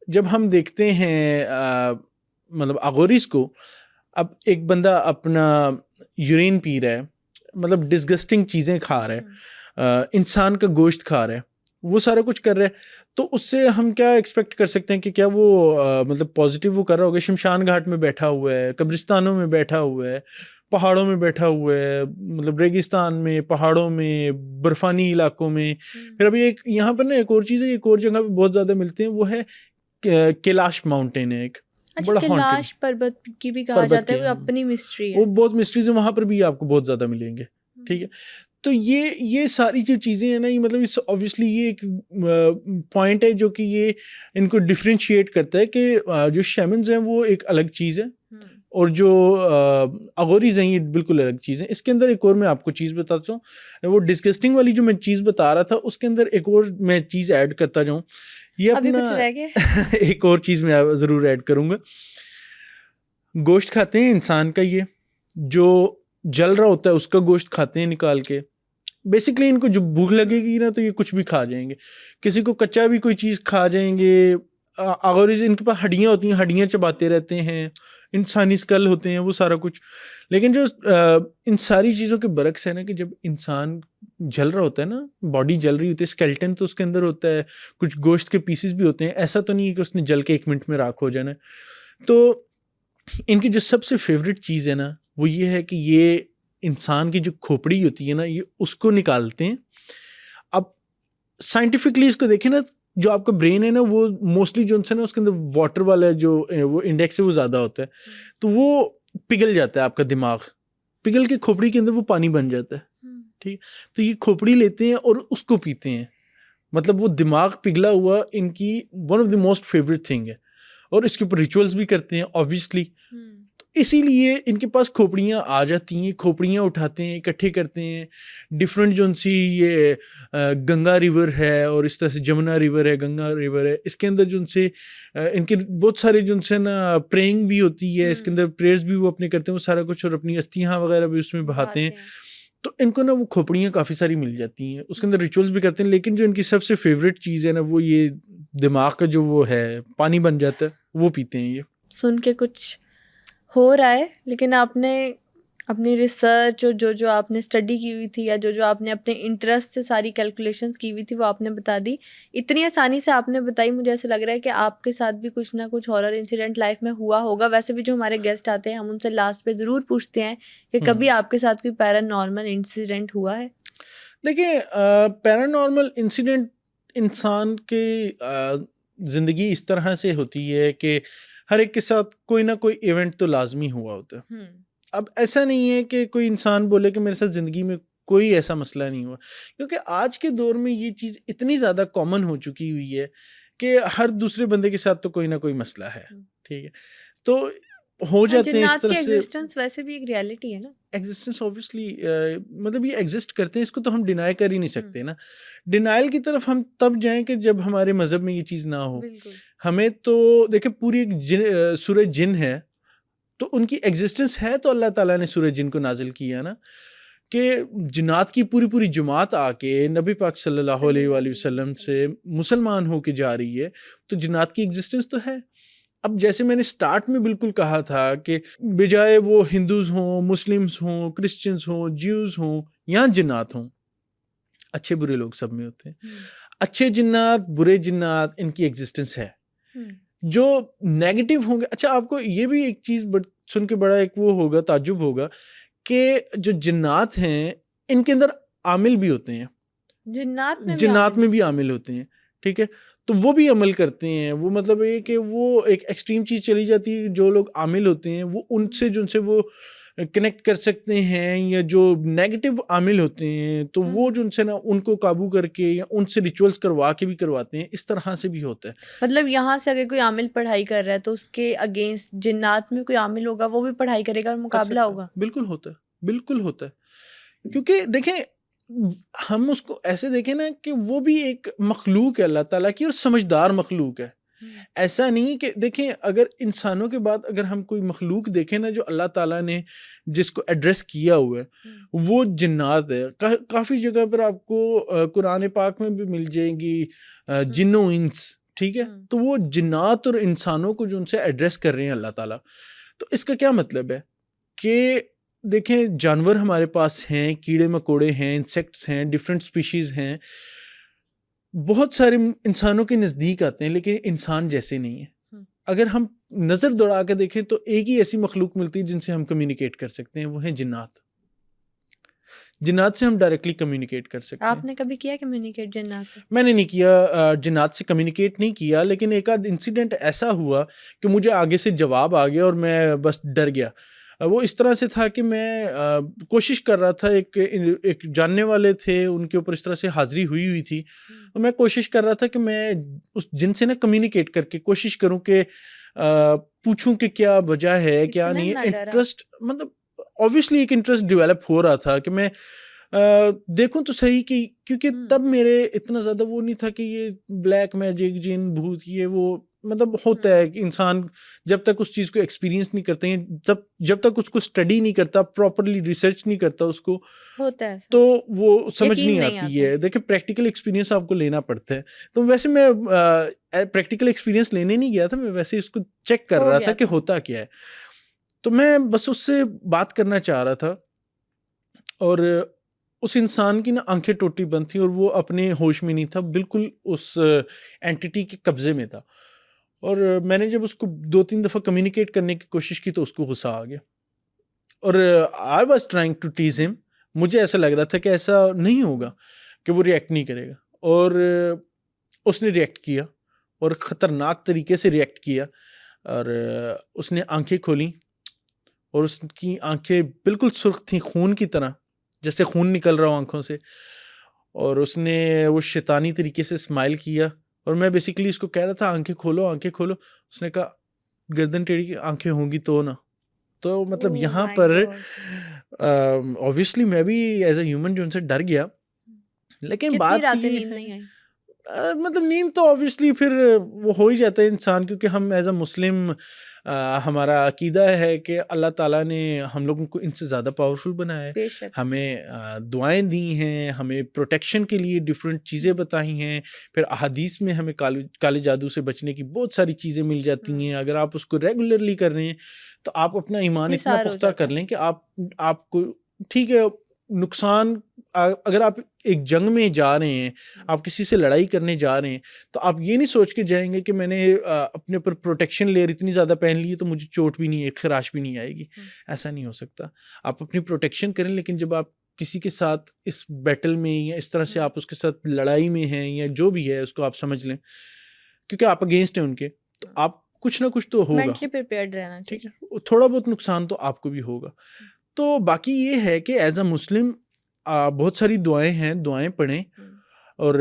जब हम देखते हैं मतलब अगोरिस को, अब एक बंदा अपना यूरिन पी रहा है, मतलब डिस्गस्टिंग चीज़ें खा रहा है, इंसान का गोश्त खा रहा है, वो सारा कुछ कर रहा है, तो उससे हम क्या एक्सपेक्ट कर सकते हैं कि क्या वो मतलब पॉजिटिव वो कर रहा होगा? शमशान घाट में बैठा हुआ है, कब्रिस्तानों में बैठा हुआ है, पहाड़ों में बैठा हुआ है, मतलब रेगिस्तान में, पहाड़ों में, बर्फानी इलाकों में। फिर अभी एक यहाँ पर ना एक और चीज़ है, एक और जगह पे बहुत ज़्यादा मिलते हैं, वो है कैलाश माउंटेन है एक। अच्छा, कैलाश पर्वत की भी कहा जाता है, वो अपनी मिस्ट्री है, वो बहुत मिस्ट्रीज है, वहाँ पर भी आपको बहुत ज़्यादा मिलेंगे, ठीक है। तो ये सारी जो चीज़ें हैं ना, ये मतलब इस ऑब्वियसली ये एक पॉइंट है जो कि ये इनको डिफ्रेंशिएट करता है कि जो शैमन्स हैं वो एक अलग चीज़ है और जो अगोरीज हैं ये बिल्कुल अलग चीज़ है। इसके अंदर एक और मैं आपको चीज़ बताता हूँ, वो डिस्गस्टिंग वाली जो मैं चीज़ बता रहा था, उसके अंदर एक और मैं चीज़ ऐड करता जाऊँ, ये अपना एक और चीज़ मैं ज़रूर ऐड करूँगा। गोश्त खाते हैं इंसान का, ये जो जल रहा होता है उसका गोश्त खाते हैं निकाल के। बेसिकली इनको जो भूख लगेगी ना तो ये कुछ भी खा जाएंगे, किसी को कच्चा भी कोई चीज़ खा जाएंगे। अगर इनके पास हड्डियाँ होती हैं, हड्डियाँ चबाते रहते हैं, इंसानी स्कल होते हैं, वो सारा कुछ। लेकिन जो इन सारी चीज़ों के बरक्स है ना कि जब इंसान जल रहा होता है ना, बॉडी जल रही होती है, स्केलेटन तो उसके अंदर होता है, कुछ गोश्त के पीसेस भी होते हैं, ऐसा तो नहीं है कि उसने जल के 1 मिनट में राख हो जाना। तो इनकी जो सबसे फेवरेट चीज़ है ना वो ये है कि ये इंसान की जो खोपड़ी होती है ना, ये उसको निकालते हैं। अब साइंटिफिकली इसको देखें ना, जो आपका ब्रेन है ना वो मोस्टली जो है ना उसके अंदर वाटर वाला जो वो इंडेक्स है वो ज़्यादा होता है, तो वो पिघल जाता है, आपका दिमाग पिघल के खोपड़ी के अंदर वो पानी बन जाता है, ठीक। तो ये खोपड़ी लेते हैं और उसको पीते हैं, मतलब वो दिमाग पिघला हुआ इनकी one of the most favourite thing है, और इसके ऊपर रिचुअल्स भी करते हैं ऑब्वियसली। तो इसीलिए इनके पास खोपड़ियाँ आ जाती हैं, खोपड़ियाँ उठाते हैं, इकट्ठे करते हैं। डिफरेंट जो सी ये गंगा रिवर है और इस तरह से जमुना रिवर है, गंगा रिवर है, इसके अंदर जो उनसे इनके बहुत सारे जो उनसे ना प्रेइंग भी होती है, इसके अंदर प्रेयर्स भी वो अपने करते हैं, वो सारा कुछ, और अपनी अस्थियाँ वगैरह भी उसमें बहाते हैं। तो इनको ना वो खोपड़ियाँ काफ़ी सारी मिल जाती हैं, उसके अंदर रिचुअल्स भी करते हैं। लेकिन जो इनकी सबसे फेवरेट चीज़ है ना वो ये दिमाग का जो वो है पानी बन जाता है, वो पीते हैं। ये सुन के कुछ हो रहा है, लेकिन आपने अपनी रिसर्च और जो आपने स्टडी की हुई थी या जो आपने अपने इंटरेस्ट से सारी कैलकुलेशंस की हुई थी वो आपने बता दी, इतनी आसानी से आपने बताई। मुझे ऐसा लग रहा है कि आपके साथ भी कुछ ना कुछ हॉरर इंसिडेंट लाइफ में हुआ होगा। वैसे भी जो हमारे गेस्ट आते हैं हम उनसे लास्ट पे ज़रूर पूछते हैं कि कभी आपके साथ कोई पैरानॉर्मल इंसिडेंट हुआ है? देखिए, पैरानॉर्मल इंसिडेंट इंसान के ज़िंदगी इस तरह से होती है कि हर एक के साथ कोई ना कोई इवेंट तो लाजमी हुआ होता है। अब ऐसा नहीं है कि कोई इंसान बोले कि मेरे साथ ज़िंदगी में कोई ऐसा मसला नहीं हुआ, क्योंकि आज के दौर में ये चीज़ इतनी ज़्यादा कॉमन हो चुकी हुई है कि हर दूसरे बंदे के साथ तो कोई ना कोई मसला है, ठीक है। तो हो जाते हैं इस तरह से। एग्जिस्टेंस वैसे भी एक रियलिटी है ना, एग्जिस्टेंस ऑब्वियसली मतलब ये एग्जिस्ट करते हैं, इसको तो हम डिनाई कर ही नहीं सकते ना। डिनाइल की तरफ हम तब जाएं कि जब हमारे मज़हब में ये चीज़ ना हो। हमें तो देखिए पूरी एक सूरह जिन है, तो उनकी एग्जिस्टेंस है, तो अल्लाह ताला ने सूरह जिन को नाजिल किया ना कि जिन्नात की पूरी पूरी जमात आके नबी पाक सल्लल्लाहु अलैहि वसल्लम से मुसलमान होके जा रही है, तो जिन्नात की एग्जिस्टेंस तो है। अब जैसे मैंने स्टार्ट में बिल्कुल कहा था कि बजाय वो हिंदूज़ हों, मुस्लिम्स हों, क्रिश्चियंस हों, ज्यूज़ हों या जिन्नात हों, अच्छे बुरे लोग सब में होते हैं। अच्छे जिन्नात, बुरे जिन्नात, इनकी एग्जिस्टेंस है। जो नेगेटिव होंगे, अच्छा आपको ये भी एक चीज़ सुन के बड़ा एक वो होगा, ताज्जुब होगा कि जो जिन्नात हैं इनके अंदर आमिल भी होते हैं, जिन्नात में भी आमिल होते हैं, ठीक है। तो वो भी अमल करते हैं, वो मतलब ये कि वो एक एक्सट्रीम चीज़ चली जाती है, जो लोग आमिल होते हैं वो उनसे जिनसे वो कनेक्ट कर सकते हैं, या जो नेगेटिव आमिल होते हैं तो वो जो उनसे ना उनको काबू करके या उनसे रिचुअल्स करवा के भी करवाते हैं, इस तरह से भी होता है। मतलब यहाँ से अगर कोई आमिल पढ़ाई कर रहा है तो उसके अगेंस्ट जिन्नात में कोई आमिल होगा, वो भी पढ़ाई करेगा और मुकाबला होगा। बिल्कुल होता है, बिल्कुल होता है, क्योंकि देखें हम उसको ऐसे देखें ना कि वो भी एक मखलूक है अल्लाह ताला की, और समझदार मखलूक है। ऐसा नहीं कि देखें, अगर इंसानों के बाद अगर हम कोई मखलूक देखें ना जो अल्लाह ताला ने जिसको एड्रेस किया हुआ है, वो जिन्नात है। काफ़ी जगह पर आपको कुरान पाक में भी मिल जाएगी जिन्नो इंस, ठीक है। तो वो जिन्नात और इंसानों को जो उनसे एड्रेस कर रहे हैं अल्लाह ताला, तो इसका क्या मतलब है कि देखें जानवर हमारे पास हैं, कीड़े मकोड़े हैं, इंसेक्ट्स हैं, डिफरेंट स्पीशीज़ हैं, बहुत सारे इंसानों के नज़दीक आते हैं, लेकिन इंसान जैसे नहीं है। अगर हम नज़र दौड़ा के देखें तो एक ही ऐसी मखलूक मिलती है जिनसे हम कम्युनिकेट कर सकते हैं, वो है जिन्नात। जिन्नात से हम डायरेक्टली कम्युनिकेट कर सकते हैं। आपने कभी किया कम्युनिकेट जिन्नात से? मैंने नहीं किया, जिन्नात से कम्युनिकेट नहीं किया, लेकिन एक आध इंसिडेंट ऐसा हुआ कि मुझे आगे से जवाब आ गया और मैं बस डर गया। वो इस तरह से था कि मैं कोशिश कर रहा था, एक जानने वाले थे, उनके ऊपर इस तरह से हाज़िरी हुई थी, तो मैं कोशिश कर रहा था कि मैं उस जिनसे ना कम्युनिकेट करके कोशिश करूं कि पूछूं कि क्या वजह है, क्या नहीं है। इंटरेस्ट मतलब ऑब्वियसली एक इंटरेस्ट डेवलप हो रहा था कि मैं देखूं तो सही कि, क्योंकि तब मेरे इतना ज़्यादा वो नहीं था कि ये ब्लैक मैजिक, जिन, भूत, ये वो मतलब होता है कि इंसान जब तक उस चीज़ को एक्सपीरियंस नहीं करते हैं, जब तक उसको स्टडी नहीं करता, प्रॉपरली रिसर्च नहीं करता उसको, होता है तो वो समझ नहीं आती है। देखिए प्रैक्टिकल एक्सपीरियंस आपको लेना पड़ता है। तो वैसे मैं प्रैक्टिकल एक्सपीरियंस लेने नहीं गया था, मैं वैसे इसको चेक कर रहा था कि होता क्या है। तो मैं बस उससे बात करना चाह रहा था, और उस इंसान की ना आंखें टोटी बंद थी और वो अपने होश में नहीं था, बिल्कुल उस एंटिटी के कब्जे में था। और मैंने जब उसको 2-3 दफ़ा कम्युनिकेट करने की कोशिश की तो उसको गुस्सा आ गया, और I was trying to tease him. मुझे ऐसा लग रहा था कि ऐसा नहीं होगा, कि वो रिएक्ट नहीं करेगा, और उसने रिएक्ट किया, और ख़तरनाक तरीके से रिएक्ट किया। और उसने आंखें खोली, और उसकी आंखें बिल्कुल सुर्ख थी, खून की तरह, जैसे खून निकल रहा हो आंखों से। और उसने वो शैतानी तरीके से स्माइल किया, और मैं बेसिकली उसको कह रहा था आंखें खोलो, आंखें खोलो। उसने कहा गर्दन टेढ़ी की आंखें होंगी तो ना। तो मतलब यहाँ पर ऑब्वियसली मैं भी एज ए ह्यूमन जो उनसे डर गया, लेकिन बात ये नींद नहीं आई? मतलब नींद तो ऑब्वियसली फिर वो हो ही जाता है इंसान, क्योंकि हम एज अ मुस्लिम हमारा अकीदा है कि अल्लाह ताला ने हम लोगों को इनसे ज़्यादा पावरफुल बनाया है, हमें दुआएं दी हैं, हमें प्रोटेक्शन के लिए डिफरेंट चीज़ें बताई हैं, फिर अहादीस में हमें काले जादू से बचने की बहुत सारी चीज़ें मिल जाती हैं। अगर आप उसको रेगुलरली कर रहे हैं तो आप अपना ईमान इतना पुख्ता कर लें कि आपको ठीक है, नुकसान अगर आप एक जंग में जा रहे हैं, आप किसी से लड़ाई करने जा रहे हैं, तो आप ये नहीं सोच के जाएंगे कि मैंने अपने ऊपर प्रोटेक्शन लेयर इतनी ज़्यादा पहन ली है तो मुझे चोट भी नहीं है, खराश भी नहीं आएगी। ऐसा नहीं हो सकता। आप अपनी प्रोटेक्शन करें, लेकिन जब आप किसी के साथ इस बैटल में या इस तरह से आप उसके साथ लड़ाई में हैं, या जो भी है उसको आप समझ लें, क्योंकि आप अगेंस्ट हैं उनके, तो आप कुछ ना कुछ तो होगा, मेंटली प्रिपेयर्ड रहना चाहिए। ठीक है, थोड़ा बहुत नुकसान तो आपको भी होगा। तो बाकी ये है कि एज अ मुस्लिम बहुत सारी दुआएं हैं, दुआएं पढ़ें। और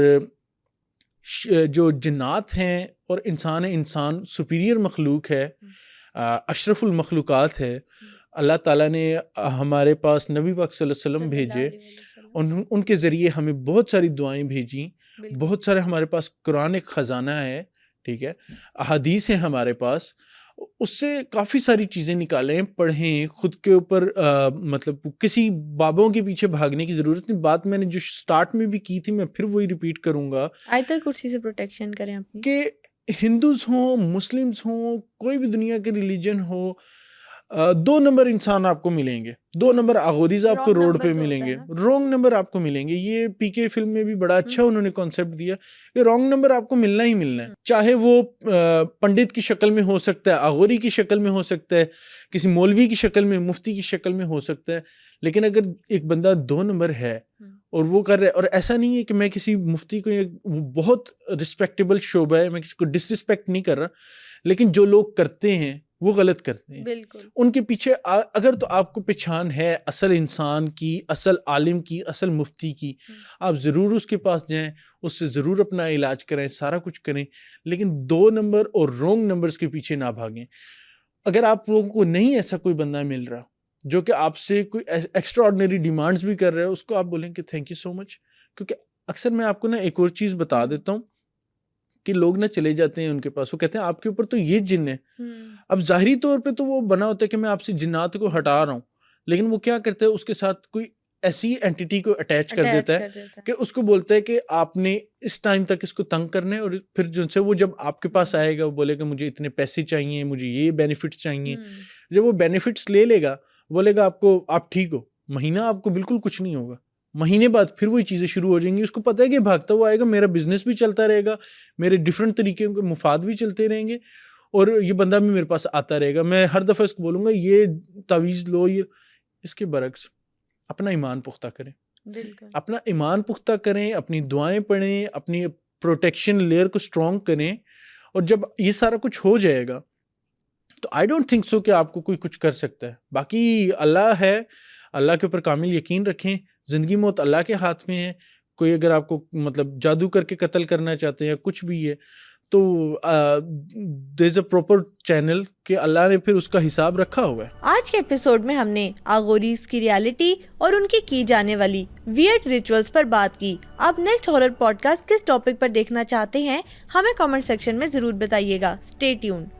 जो जिन्नात हैं और इंसान है, इंसान सुपीरियर मखलूक है, अशरफुल मखलूकात है। अल्लाह ताला ने हमारे पास नबी पाक सल्लल्लाहु अलैहि वसल्लम भेजे, उनके ज़रिए हमें बहुत सारी दुआएं भेजी, बहुत सारे हमारे पास कुरान एक ख़जाना है, ठीक है, अहादीस है हमारे पास, उससे काफ़ी सारी चीज़ें निकालें, पढ़ें, खुद के ऊपर मतलब किसी बाबों के पीछे भागने की ज़रूरत नहीं। बात मैंने जो स्टार्ट में भी की थी, मैं फिर वही रिपीट करूँगा, आयतल कुर्सी से प्रोटेक्शन करें अपनी। कि हिंदूज़ हों, मुस्लिम्स हों, कोई भी दुनिया के रिलीजन हो, 2 नंबर इंसान आपको मिलेंगे, 2 नंबर आगोरीज आपको Wrong रोड number पे तो मिलेंगे, होता है रॉन्ग नंबर आपको मिलेंगे। ये पीके फिल्म में भी बड़ा अच्छा उन्होंने कॉन्सेप्ट दिया, ये रॉन्ग नंबर आपको मिलना ही मिलना है, चाहे वो पंडित की शक्ल में हो सकता है, आगोरी की शक्ल में हो सकता है, किसी मौलवी की शक्ल में, मुफ्ती की शक्ल में हो सकता है। लेकिन अगर एक बंदा 2 नंबर है और वो कर रहा है, और ऐसा नहीं है कि मैं किसी मुफ्ती को, वो बहुत रिस्पेक्टेबल शोबा है, मैं किसी को डिसरिस्पेक्ट नहीं कर रहा, लेकिन जो लोग करते हैं वो गलत करते हैं। बिल्कुल। उनके पीछे अगर तो आपको पहचान है असल इंसान की, असल आलिम की, असल मुफ्ती की, आप ज़रूर उसके पास जाएं, उससे ज़रूर अपना इलाज कराएं, सारा कुछ करें, लेकिन 2 नंबर और रॉन्ग नंबर्स के पीछे ना भागें। अगर आप लोगों को नहीं ऐसा कोई बंदा मिल रहा जो कि आपसे कोई एक्स्ट्रा ऑर्डिनरी डिमांड्स भी कर रहा है, उसको आप बोलें कि थैंक यू सो मच। क्योंकि अक्सर मैं आपको ना एक और चीज़ बता देता हूँ कि लोग ना चले जाते हैं उनके पास, वो कहते हैं आपके ऊपर तो ये जिन है। अब ज़ाहिरी तौर पे तो वो बना होता है कि मैं आपसे जिन्नात को हटा रहा हूँ, लेकिन वो क्या करता है, उसके साथ कोई ऐसी एंटिटी को अटैच कर देता है कि उसको बोलता है कि आपने इस टाइम तक इसको तंग करने, और फिर जिनसे वो जब आपके पास आएगा वो बोलेगा मुझे इतने पैसे चाहिए, मुझे ये बेनिफिट्स चाहिए। जब वो बेनिफिट्स ले लेगा, बोलेगा आपको आप ठीक हो, महीना आपको बिल्कुल कुछ नहीं होगा, महीने बाद फिर वही चीज़ें शुरू हो जाएंगी। उसको पता है कि भागता हुआ आएगा, मेरा बिजनेस भी चलता रहेगा, मेरे डिफरेंट तरीके के मुफाद भी चलते रहेंगे, और ये बंदा भी मेरे पास आता रहेगा। मैं हर दफ़ा इसको बोलूँगा ये तावीज़ लो, ये इसके बरक्स अपना ईमान पुख्ता करें, अपना ईमान पुख्ता करें, अपनी दुआएं पढ़ें, अपनी प्रोटेक्शन लेयर को स्ट्रॉन्ग करें, और जब ये सारा कुछ हो जाएगा तो आई डोंट थिंक सो कि आपको कोई कुछ कर सकता है। बाकी अल्लाह है, अल्लाह के ऊपर कामिल यकीन रखें, ज़िंदगी मौत अल्लाह के हाथ में है। कोई अगर आपको मतलब जादू करके कत्ल करना चाहते हैं, कुछ भी है, तो there is a proper channel कि अल्लाह ने फिर उसका हिसाब रखा हुआ है। आज के एपिसोड में हमने आगोरीज की रियलिटी और उनकी की जाने वाली वियर्ड रिचुअल्स पर बात की। आप नेक्स्ट हॉरर पॉडकास्ट किस टॉपिक पर देखना चाहते हैं, हमें कमेंट सेक्शन में जरूर बताइएगा। Stay tuned.